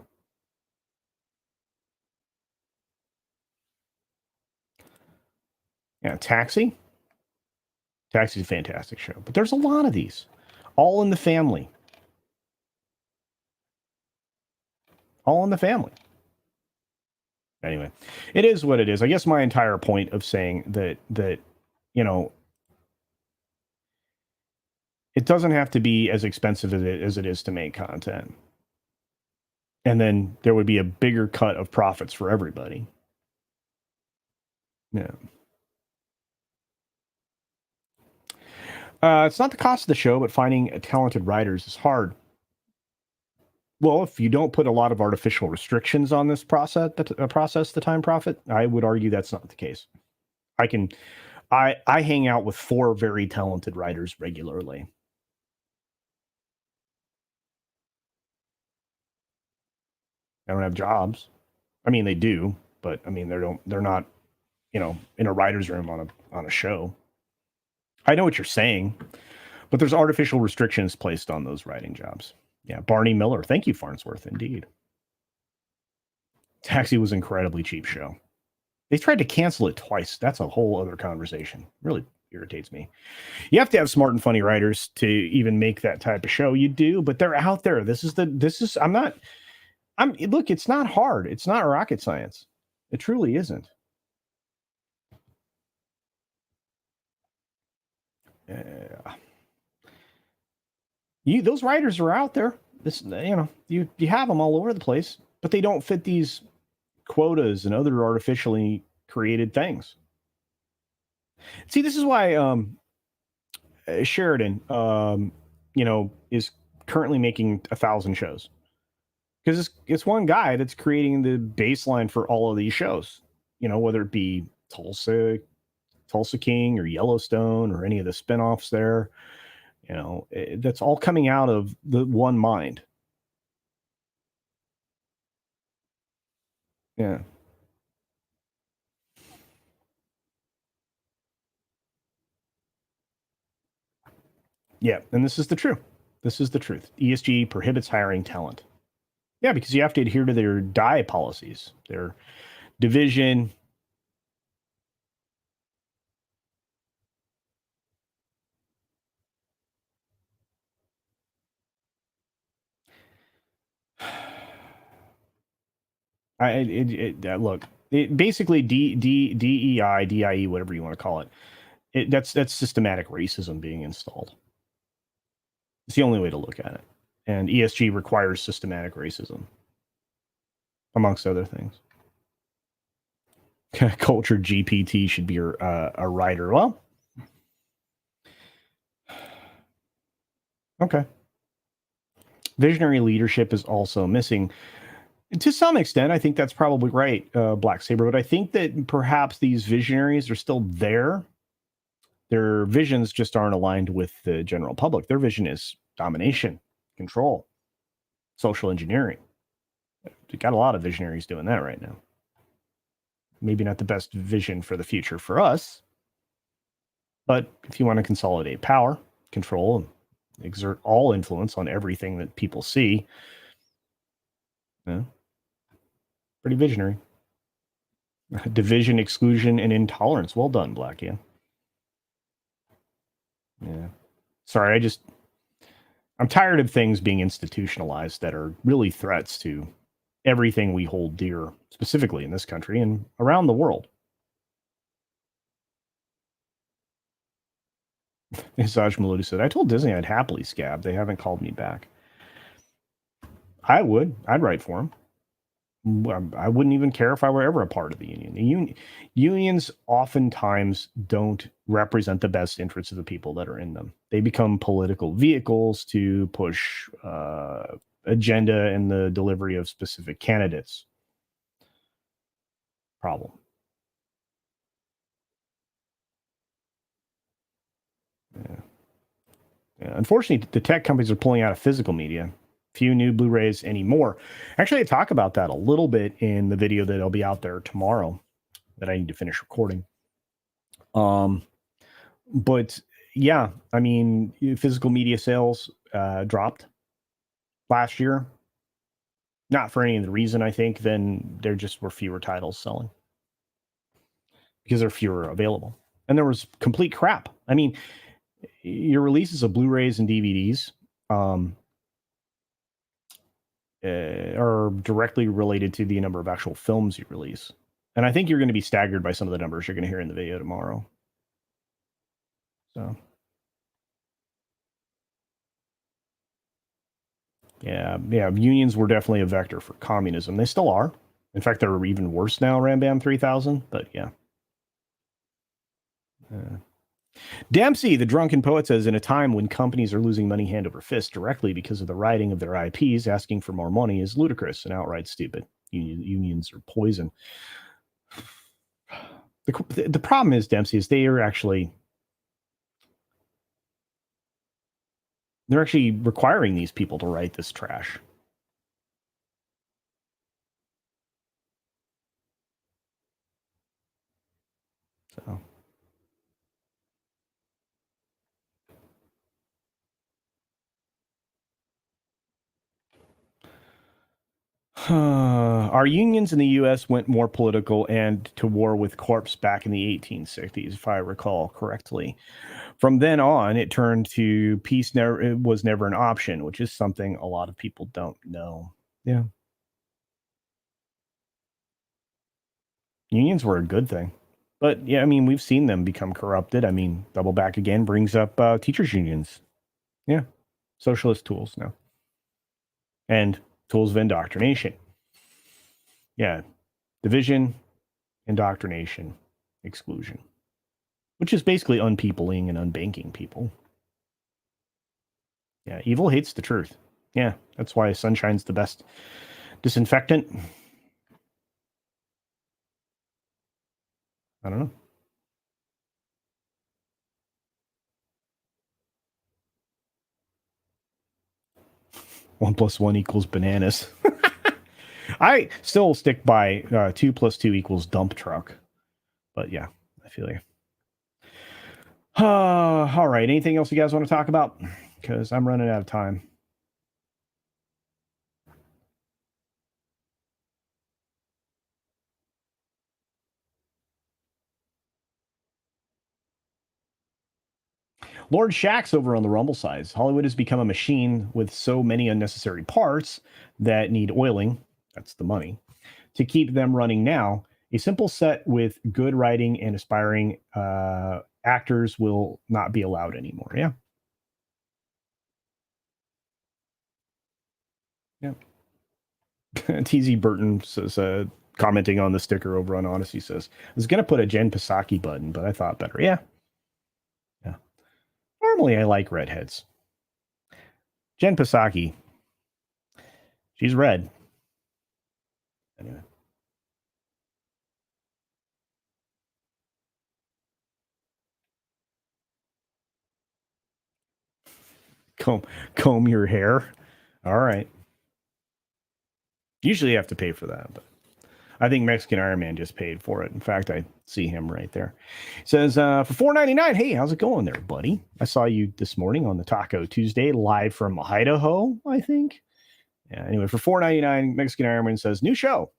Yeah, Taxi. Taxi's a fantastic show, but there's a lot of these, all in the family. All in the family. Anyway, it is what it is. I guess my entire point of saying that you know, it doesn't have to be as expensive as it is to make content. And then there would be a bigger cut of profits for everybody. Yeah. It's not the cost of the show, but finding talented writers is hard. Well, if you don't put a lot of artificial restrictions on this process, the time profit, I would argue that's not the case. I hang out with 4 very talented writers regularly. They don't have jobs. I mean, they do, but I mean, they're not, in a writer's room on a show. I know what you're saying, but there's artificial restrictions placed on those writing jobs. Yeah, Barney Miller. Thank you, Farnsworth. Indeed. Taxi was an incredibly cheap show. They tried to cancel it twice. That's a whole other conversation. Really irritates me. You have to have smart and funny writers to even make that type of show. You do, but they're out there. Look, it's not hard. It's not rocket science. It truly isn't. Those writers are out there. You have them all over the place, but they don't fit these quotas and other artificially created things. See, this is why Sheridan, is currently making 1,000 shows, because it's one guy that's creating the baseline for all of these shows. Whether it be Tulsa King or Yellowstone or any of the spinoffs there. That's all coming out of the one mind. Yeah. Yeah, and this is the truth. ESG prohibits hiring talent. Yeah, because you have to adhere to their DI policies, their division. Look, basically DEI, DIE, whatever you want to call it. That's systematic racism being installed. It's the only way to look at it. And ESG requires systematic racism, amongst other things. Culture GPT should be a writer. Well, okay. Visionary leadership is also missing. To some extent, I think that's probably right, Black Saber. But I think that perhaps these visionaries are still there. Their visions just aren't aligned with the general public. Their vision is domination, control, social engineering. We've got a lot of visionaries doing that right now. Maybe not the best vision for the future for us. But if you want to consolidate power, control, and exert all influence on everything that people see, pretty visionary. Division, exclusion, and intolerance. Well done, Blackie. Yeah. Sorry, I'm tired of things being institutionalized that are really threats to everything we hold dear, specifically in this country and around the world. Saj Maludi said, I told Disney I'd happily scab. They haven't called me back. I would. I'd write for them. I wouldn't even care if I were ever a part of the union. Unions oftentimes don't represent the best interests of the people that are in them. They become political vehicles to push agenda and the delivery of specific candidates. Problem. Yeah. Unfortunately, the tech companies are pulling out of physical media. Few new Blu-rays anymore. Actually, I talk about that a little bit in the video that'll be out there tomorrow that I need to finish recording. But yeah, I mean, physical media sales dropped last year. Not for any of the reason, I think, then there just were fewer titles selling because there are fewer available. and there was complete crap. I mean, your releases of Blu-rays and DVDs are directly related to the number of actual films you release. And I think you're going to be staggered by some of the numbers you're going to hear in the video tomorrow. So, yeah, unions were definitely a vector for communism. They still are. In fact, they're even worse now, Rambam 3000, but yeah. Dempsey, the drunken poet, says, in a time when companies are losing money hand over fist directly because of the writing of their IPs, asking for more money is ludicrous and outright stupid. Unions are poison. The problem is, Dempsey, is they're actually requiring these people to write this trash. So. Our unions in the U.S. went more political and to war with corps back in the 1860s, if I recall correctly. From then on, it turned to peace was never an option, which is something a lot of people don't know. Yeah. Unions were a good thing. But, yeah, I mean, we've seen them become corrupted. I mean, Double Back Again brings up teachers' unions. Yeah. Socialist tools now. And tools of indoctrination. Yeah. Division, indoctrination, exclusion. Which is basically unpeopling and unbanking people. Yeah, evil hates the truth. Yeah, that's why sunshine's the best disinfectant. I don't know. One plus one equals bananas. I still stick by 2 plus 2 equals dump truck. But yeah, I feel you. All right. Anything else you guys want to talk about? Because I'm running out of time. Lord Shack's over on the Rumble size. Hollywood has become a machine with so many unnecessary parts that need oiling. That's the money. To keep them running now, a simple set with good writing and aspiring actors will not be allowed anymore. Yeah. Yeah. TZ Burton says, commenting on the sticker over on Odysee, says, I was going to put a Jen Psaki button, but I thought better. Yeah. Yeah. Normally, I like redheads. Jen Psaki. She's red. Anyway. Comb your hair. All right. Usually you have to pay for that, but I think Mexican Iron Man just paid for it. In fact, I see him right there. It says, for $4.99, hey, how's it going there, buddy? I saw you this morning on the Taco Tuesday, live from Idaho, I think. Yeah, anyway, for $4.99, Mexican Iron Man says, new show,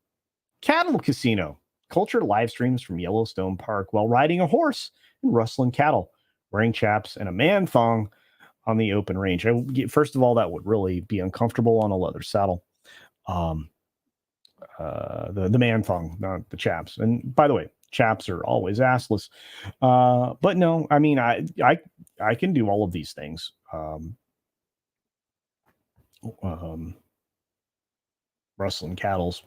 Cattle Casino. Culture live streams from Yellowstone Park while riding a horse and rustling cattle, wearing chaps and a man thong on the open range. First of all, that would really be uncomfortable on a leather saddle. The man thong, not the chaps. And by the way, chaps are always assless. But no, I mean, I can do all of these things. Rustling cattle's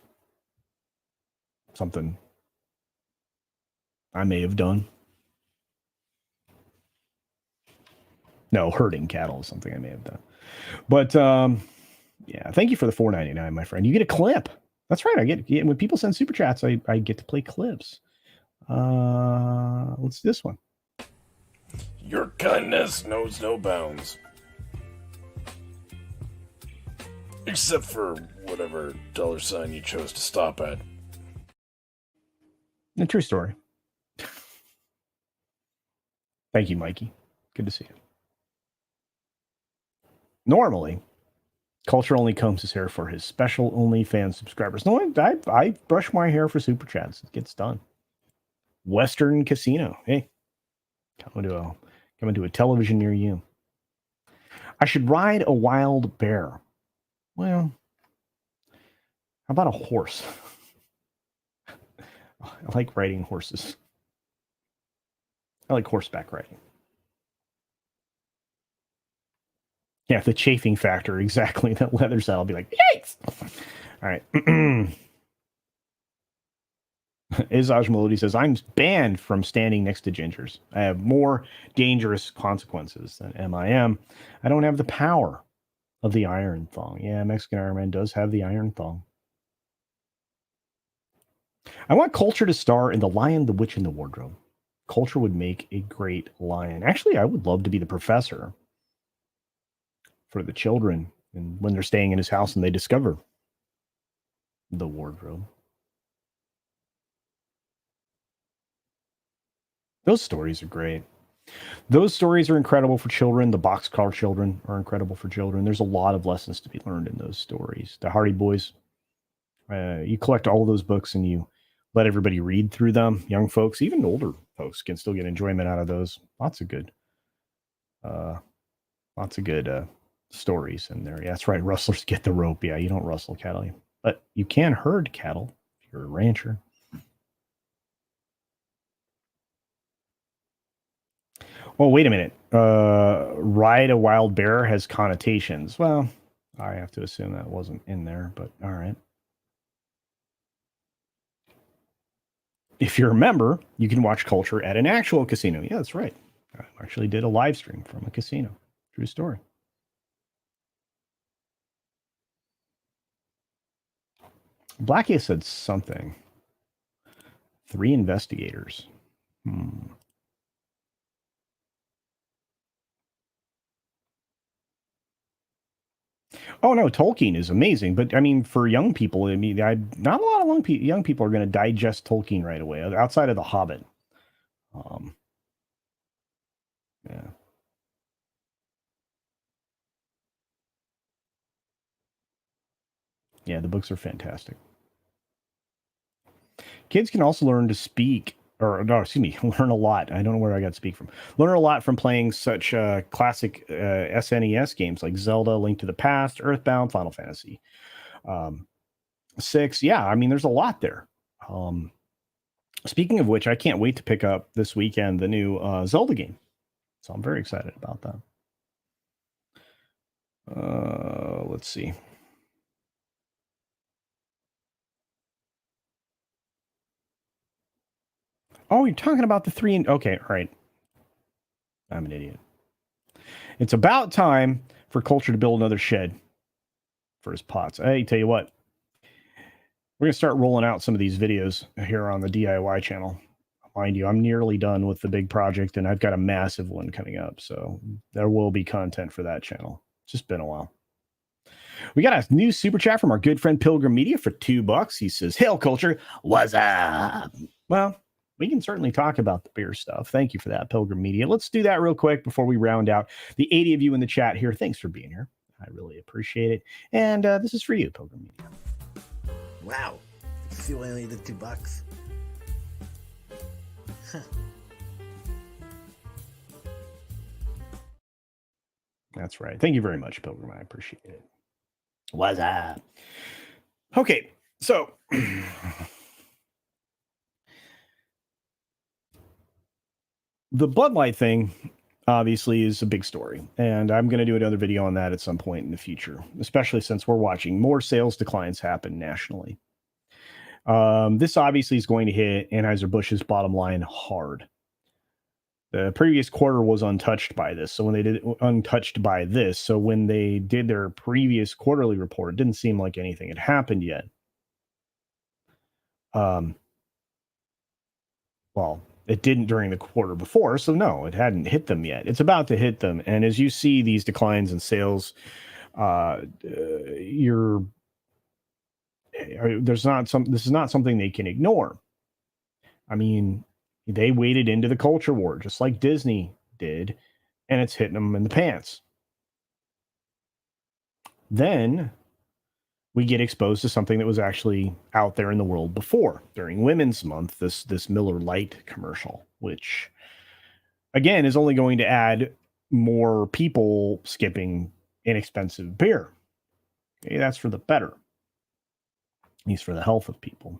something I may have done. No, herding cattle is something I may have done. But yeah, thank you for the $4.99, my friend. You get a clip. That's right. I get when people send super chats, I get to play clips. Let's do this one. Your kindness knows no bounds. Except for whatever $sign you chose to stop at. A true story. Thank you, Mikey. Good to see you. Normally, Culture only combs his hair for his special OnlyFans subscribers. No, I brush my hair for super chats. It gets done. Western Casino. Hey, Coming to a television near you. I should ride a wild bear. Well, how about a horse? I like riding horses. I like horseback riding. Yeah, the chafing factor, exactly. That leather saddle will be like, yikes! All right. Izaj Melody says, I'm banned from standing next to gingers. I have more dangerous consequences than MIM. I don't have the power of the iron thong. Yeah, Mexican Iron Man does have the iron thong. I want Culture to star in The Lion, the Witch, and the Wardrobe. Culture would make a great lion. Actually, I would love to be the professor for the children, and when they're staying in his house and they discover the wardrobe. Those stories are great. Those stories are incredible for children. The Boxcar Children are incredible for children. There's a lot of lessons to be learned in those stories. The Hardy Boys, you collect all those books and you let everybody read through them. Young folks, even older folks, can still get enjoyment out of those. Lots of good stories in there. Yeah, that's right. Rustlers get the rope. Yeah, you don't rustle cattle, but you can herd cattle if you're a rancher. Oh, wait a minute. Ride a wild bear has connotations. Well, I have to assume that wasn't in there, but all right. If you're a member, you can watch Culture at an actual casino. Yeah, that's right. I actually did a live stream from a casino. True story. Blackie said something. 3 investigators. Oh no, Tolkien is amazing, but I mean, for young people, I mean, not a lot of young people are going to digest Tolkien right away, outside of The Hobbit. Yeah. Yeah, the books are fantastic. Kids can also learn to speak, learn a lot. I don't know where I got to speak from. Learn a lot from playing such classic SNES games like Zelda, Link to the Past, Earthbound, Final Fantasy 6. Yeah, I mean, there's a lot there. Speaking of which, I can't wait to pick up this weekend the new Zelda game. So I'm very excited about that. Let's see. Oh, you're talking about the 3 okay, all right. I'm an idiot. It's about time for Culture to build another shed for his pots. Hey, tell you what, we're going to start rolling out some of these videos here on the DIY channel. Mind you, I'm nearly done with the big project, and I've got a massive one coming up. So there will be content for that channel. It's just been a while. We got a new super chat from our good friend Pilgrim Media for $2. He says, "Hail Culture, what's up?" Well, we can certainly talk about the beer stuff. Thank you for that, Pilgrim Media. Let's do that real quick before we round out the 80 of you in the chat here. Thanks for being here. I really appreciate it. And this is for you, Pilgrim Media. Wow. See why I only did $2. Huh. That's right. Thank you very much, Pilgrim. I appreciate it. What's up? Okay, so the Bud Light thing obviously is a big story, and I'm going to do another video on that at some point in the future, especially since we're watching more sales declines happen nationally. This obviously is going to hit Anheuser-Busch's bottom line hard. The previous quarter was untouched by this. So when they did their previous quarterly report, it didn't seem like anything had happened yet. Well, it didn't during the quarter before, so no, it hadn't hit them yet. It's about to hit them, and as you see these declines in sales, this is not something they can ignore. I mean, they waded into the culture war just like Disney did, and it's hitting them in the pants. Then we get exposed to something that was actually out there in the world before during Women's Month, this Miller Lite commercial, which again, is only going to add more people skipping inexpensive beer. Maybe that's for the better, at least for the health of people.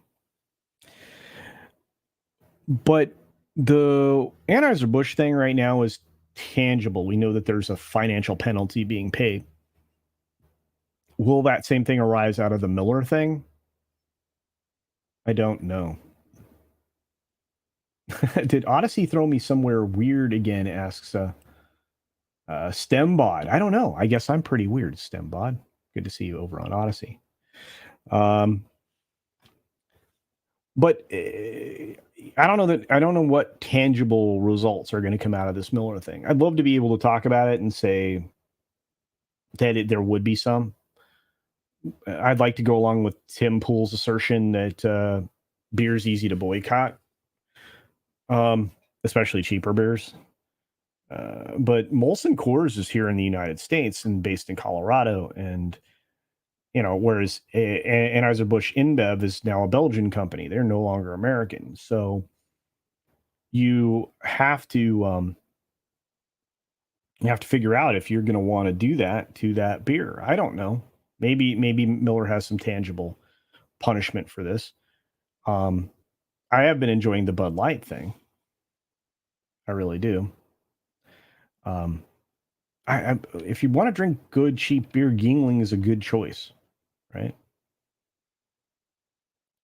But the Anheuser-Busch thing right now is tangible. We know that there's a financial penalty being paid. Will that same thing arise out of the Miller thing? I don't know. Did Odysee throw me somewhere weird again? Asks Stembod. I don't know. I guess I'm pretty weird, Stembod. Good to see you over on Odysee. But I don't know what tangible results are going to come out of this Miller thing. I'd love to be able to talk about it and say that there would be some. I'd like to go along with Tim Pool's assertion that beer's easy to boycott, especially cheaper beers. But Molson Coors is here in the United States and based in Colorado, and whereas Anheuser-Busch InBev is now a Belgian company. They're no longer American. So you have to figure out if you're going to want to do that to that beer. I don't know. Maybe Miller has some tangible punishment for this. I have been enjoying the Bud Light thing. I really do. If you want to drink good, cheap beer, Yingling is a good choice, right?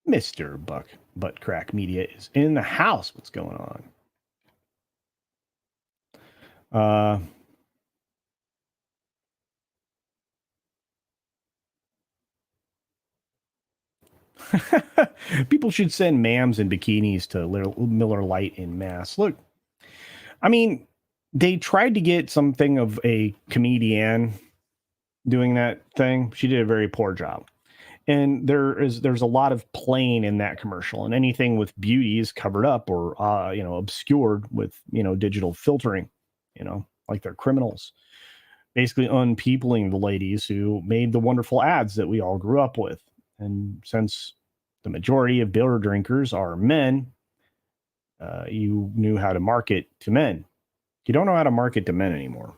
Mr. Butt Crack Media is in the house. What's going on? People should send mams in bikinis to Miller Lite in mass. Look, I mean, they tried to get something of a comedian doing that thing. She did a very poor job. And there's a lot of plain in that commercial, and anything with beauty is covered up or obscured with digital filtering, like they're criminals, basically unpeopling the ladies who made the wonderful ads that we all grew up with. And since the majority of beer drinkers are men, you knew how to market to men. You don't know how to market to men anymore.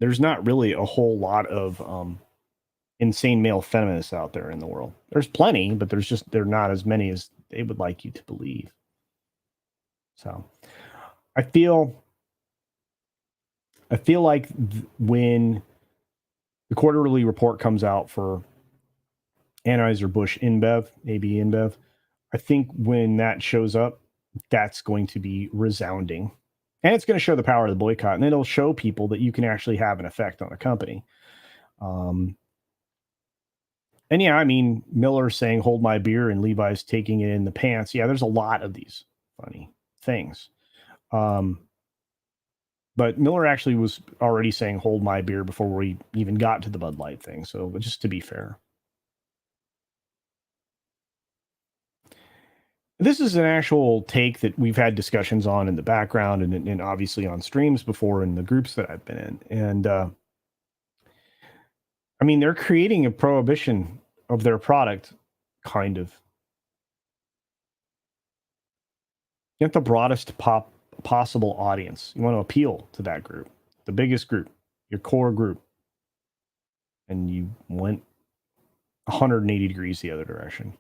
There's not really a whole lot of insane male feminists out there in the world. There's plenty, but they're not as many as they would like you to believe. So I feel like when the quarterly report comes out for Anheuser-Busch InBev, AB InBev, I think when that shows up, that's going to be resounding. And it's going to show the power of the boycott, and it'll show people that you can actually have an effect on a company. And yeah, I mean, Miller saying, hold my beer, and Levi's taking it in the pants. Yeah, there's a lot of these funny things. But Miller actually was already saying, hold my beer before we even got to the Bud Light thing. So just to be fair. This is an actual take that we've had discussions on in the background and obviously on streams before in the groups that I've been in. And I mean, they're creating a prohibition of their product, kind of. You have the broadest possible audience. You want to appeal to that group, the biggest group, your core group. And you went 180 degrees the other direction.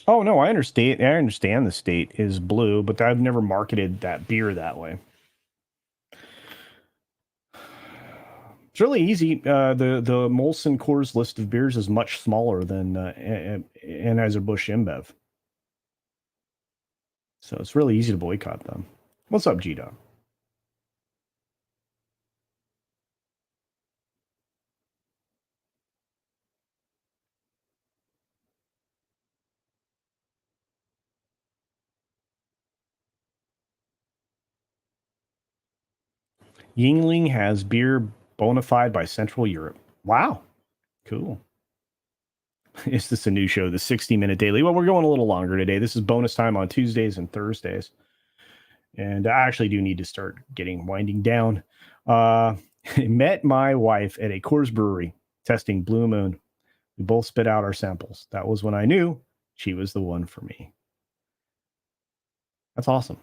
Oh no, I understand. I understand the state is blue, but I've never marketed that beer that way. It's really easy. The Molson Coors list of beers is much smaller than Anheuser-Busch InBev, so it's really easy to boycott them. What's up, G-Dog? Yingling has beer bona fide by Central Europe. Wow, cool. Is this a new show, the 60-minute daily? Well, we're going a little longer today. This is bonus time on Tuesdays and Thursdays. And I actually do need to start winding down. Met my wife at a Coors Brewery testing Blue Moon. We both spit out our samples. That was when I knew she was the one for me. That's awesome.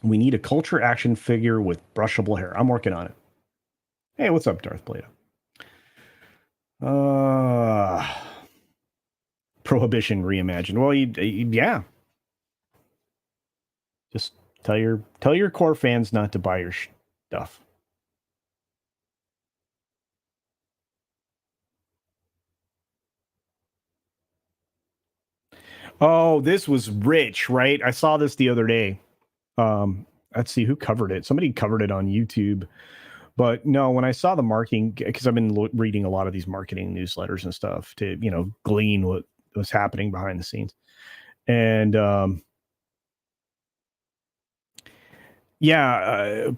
We need a culture action figure with brushable hair. I'm working on it. Hey, what's up, Darth Plato? Prohibition reimagined. Well, yeah. Just tell your core fans not to buy your stuff. Oh, this was rich, right? I saw this the other day. Let's see who covered it. Somebody covered it on YouTube. But no, when I saw the marketing, because I've been reading a lot of these marketing newsletters and stuff to, glean what was happening behind the scenes. And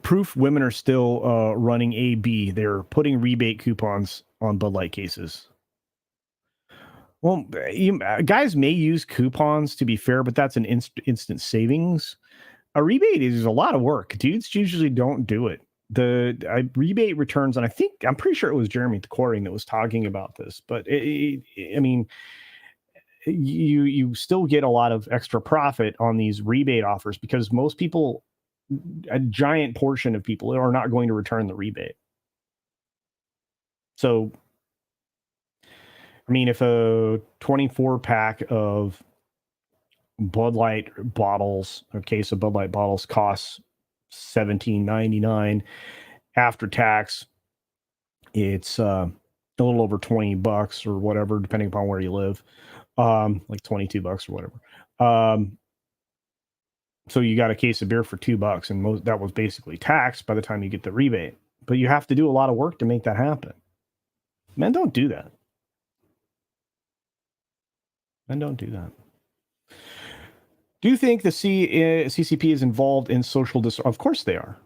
proof women are still running AB. They're putting rebate coupons on Bud Light cases. Well, guys may use coupons to be fair, but that's an instant savings. A rebate is a lot of work. Dudes usually don't do it. The rebate returns, and I'm pretty sure it was Jeremy Coring that was talking about this, but I mean, you still get a lot of extra profit on these rebate offers because most people, a giant portion of people, are not going to return the rebate. So, I mean, if a 24 pack of Bud Light bottles, a case of Bud Light bottles costs $17.99 after tax, it's a little over $20 or whatever, depending upon where you live, like $22 or whatever. So you got a case of beer for $2, and that was basically taxed by the time you get the rebate. But you have to do a lot of work to make that happen. Men don't do that. Men don't do that. Do you think the CCP is involved in social disorder? Of course they are.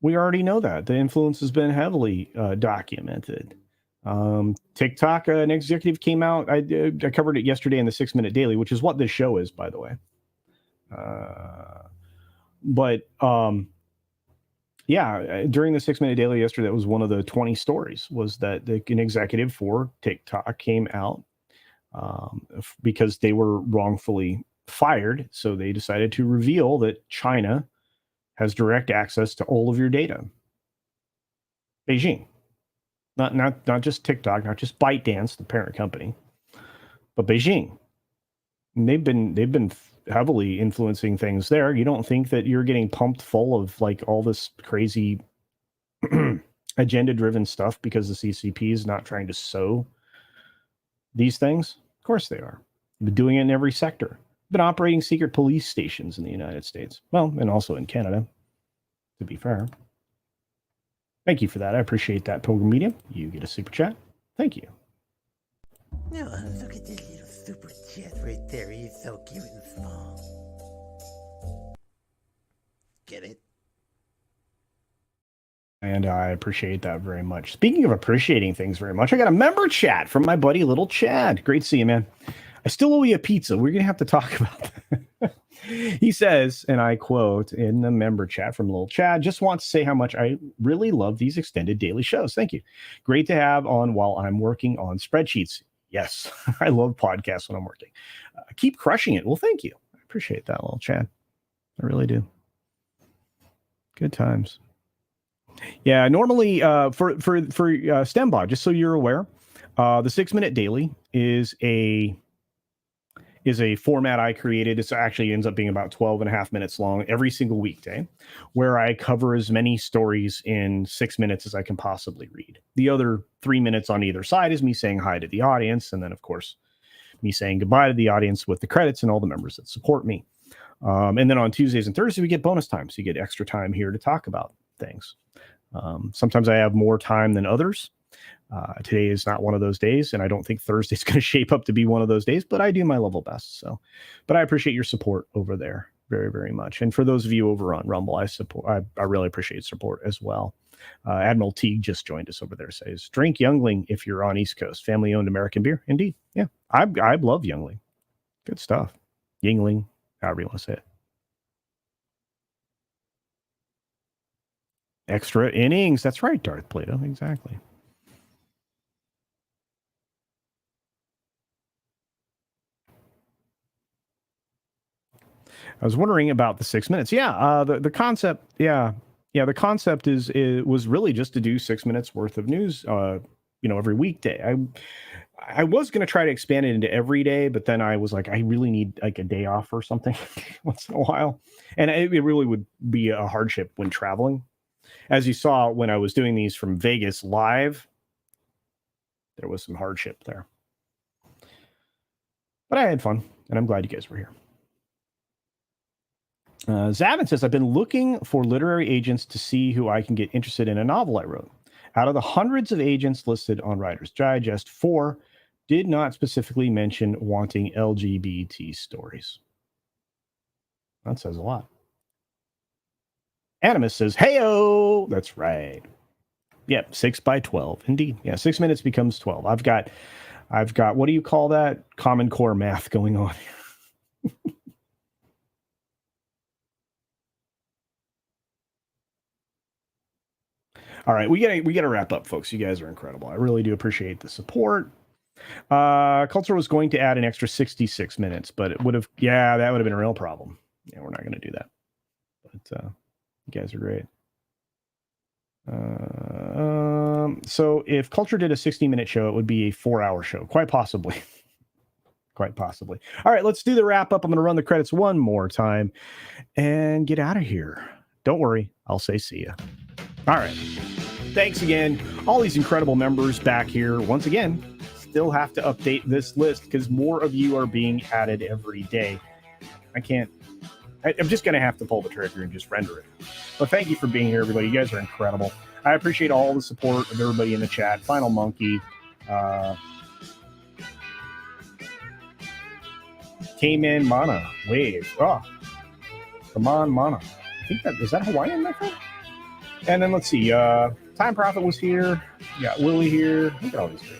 We already know that. The influence has been heavily documented. TikTok, an executive came out. I covered it yesterday in the 6 Minute Daily, which is what this show is, by the way. During the 6 Minute Daily yesterday, that was one of the 20 stories, was that an executive for TikTok came out because they were wrongfully fired. So they decided to reveal that China has direct access to all of your data. Beijing, not just TikTok, not just ByteDance, the parent company, but Beijing. And they've been heavily influencing things there. You don't think that you're getting pumped full of like all this crazy agenda-driven stuff because the CCP is not trying to sow these things? Of course they are. They've been doing it in every sector. Been operating secret police stations in the United States. Well, and also in Canada, to be fair. Thank you for that. I appreciate that, Pilgrim Media. You get a super chat. Thank you. No, look at this little super chat right there. He's so cute and small. Get it? And I appreciate that very much. Speaking of appreciating things very much, I got a member chat from my buddy Little Chad. Great to see you, man. I still owe you a pizza. We're going to have to talk about that. He says, and I quote in the member chat from Little Chad, just want to say how much I really love these extended daily shows. Thank you. Great to have on while I'm working on spreadsheets. Yes, I love podcasts when I'm working. Keep crushing it. Well, thank you. I appreciate that, Little Chad. I really do. Good times. Yeah, normally for STEMBot, just so you're aware, the 6 Minute Daily is a format I created. It actually ends up being about 12 and a half minutes long every single weekday, where I cover as many stories in 6 minutes as I can possibly read. The other 3 minutes on either side is me saying hi to the audience, and then, of course, me saying goodbye to the audience with the credits and all the members that support me. And then on Tuesdays and Thursdays, we get bonus time, so you get extra time here to talk about things. Sometimes I have more time than others. Today is not one of those days, and I don't think Thursday's going to shape up to be one of those days, but I do my level best. So, but I appreciate your support over there very, very much. And for those of you over on Rumble, I really appreciate support as well. Admiral Teague just joined us over there. Says, drink Youngling if you're on East Coast. Family-owned American beer. Indeed. Yeah. I love Youngling. Good stuff. Yingling, however you want to say it. Extra innings. That's right, Darth Plato. Exactly. I was wondering about the 6 minutes. Yeah, the concept. Yeah, the concept was really just to do 6 minutes worth of news. Every weekday. I was going to try to expand it into every day, but then I was like, I really need like a day off or something once in a while, and it really would be a hardship when traveling. As you saw when I was doing these from Vegas live, there was some hardship there. But I had fun, and I'm glad you guys were here. Zavin says, I've been looking for literary agents to see who I can get interested in a novel I wrote. Out of the hundreds of agents listed on Writer's Digest, 4 did not specifically mention wanting LGBT stories. That says a lot. Animus says, heyo! That's right. Yep, 6 by 12. Indeed. Yeah, 6 minutes becomes 12. I've got, what do you call that? Common Core math going on here. All right, we gotta wrap up, folks. You guys are incredible. I really do appreciate the support. Culture was going to add an extra 66 minutes, but that would have been a real problem. Yeah, we're not going to do that. But you guys are great. So if Culture did a 60-minute show, it would be a 4-hour show, quite possibly. Quite possibly. All right, let's do the wrap up. I'm going to run the credits one more time and get out of here. Don't worry, I'll say see ya. All right. Thanks again. All these incredible members back here. Once again, still have to update this list because more of you are being added every day. I'm just going to have to pull the trigger and just render it. But thank you for being here, everybody. You guys are incredible. I appreciate all the support of everybody in the chat. Final Monkey. Cayman Mana. Wave. Oh. Come on, Mana. I think is that Hawaiian, my friend? And then let's see. Time Prophet was here. We got Willie here. Look at all these people.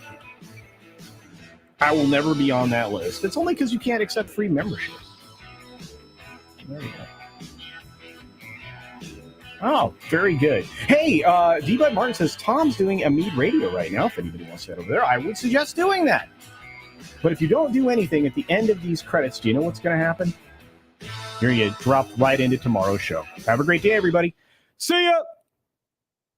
I will never be on that list. It's only because you can't accept free membership. There you go. Oh, very good. Hey, D-Bud Martin says, Tom's doing a Mead Radio right now. If anybody wants to head over there, I would suggest doing that. But if you don't do anything at the end of these credits, do you know what's going to happen? You're going to get dropped right into tomorrow's show. Have a great day, everybody. See ya!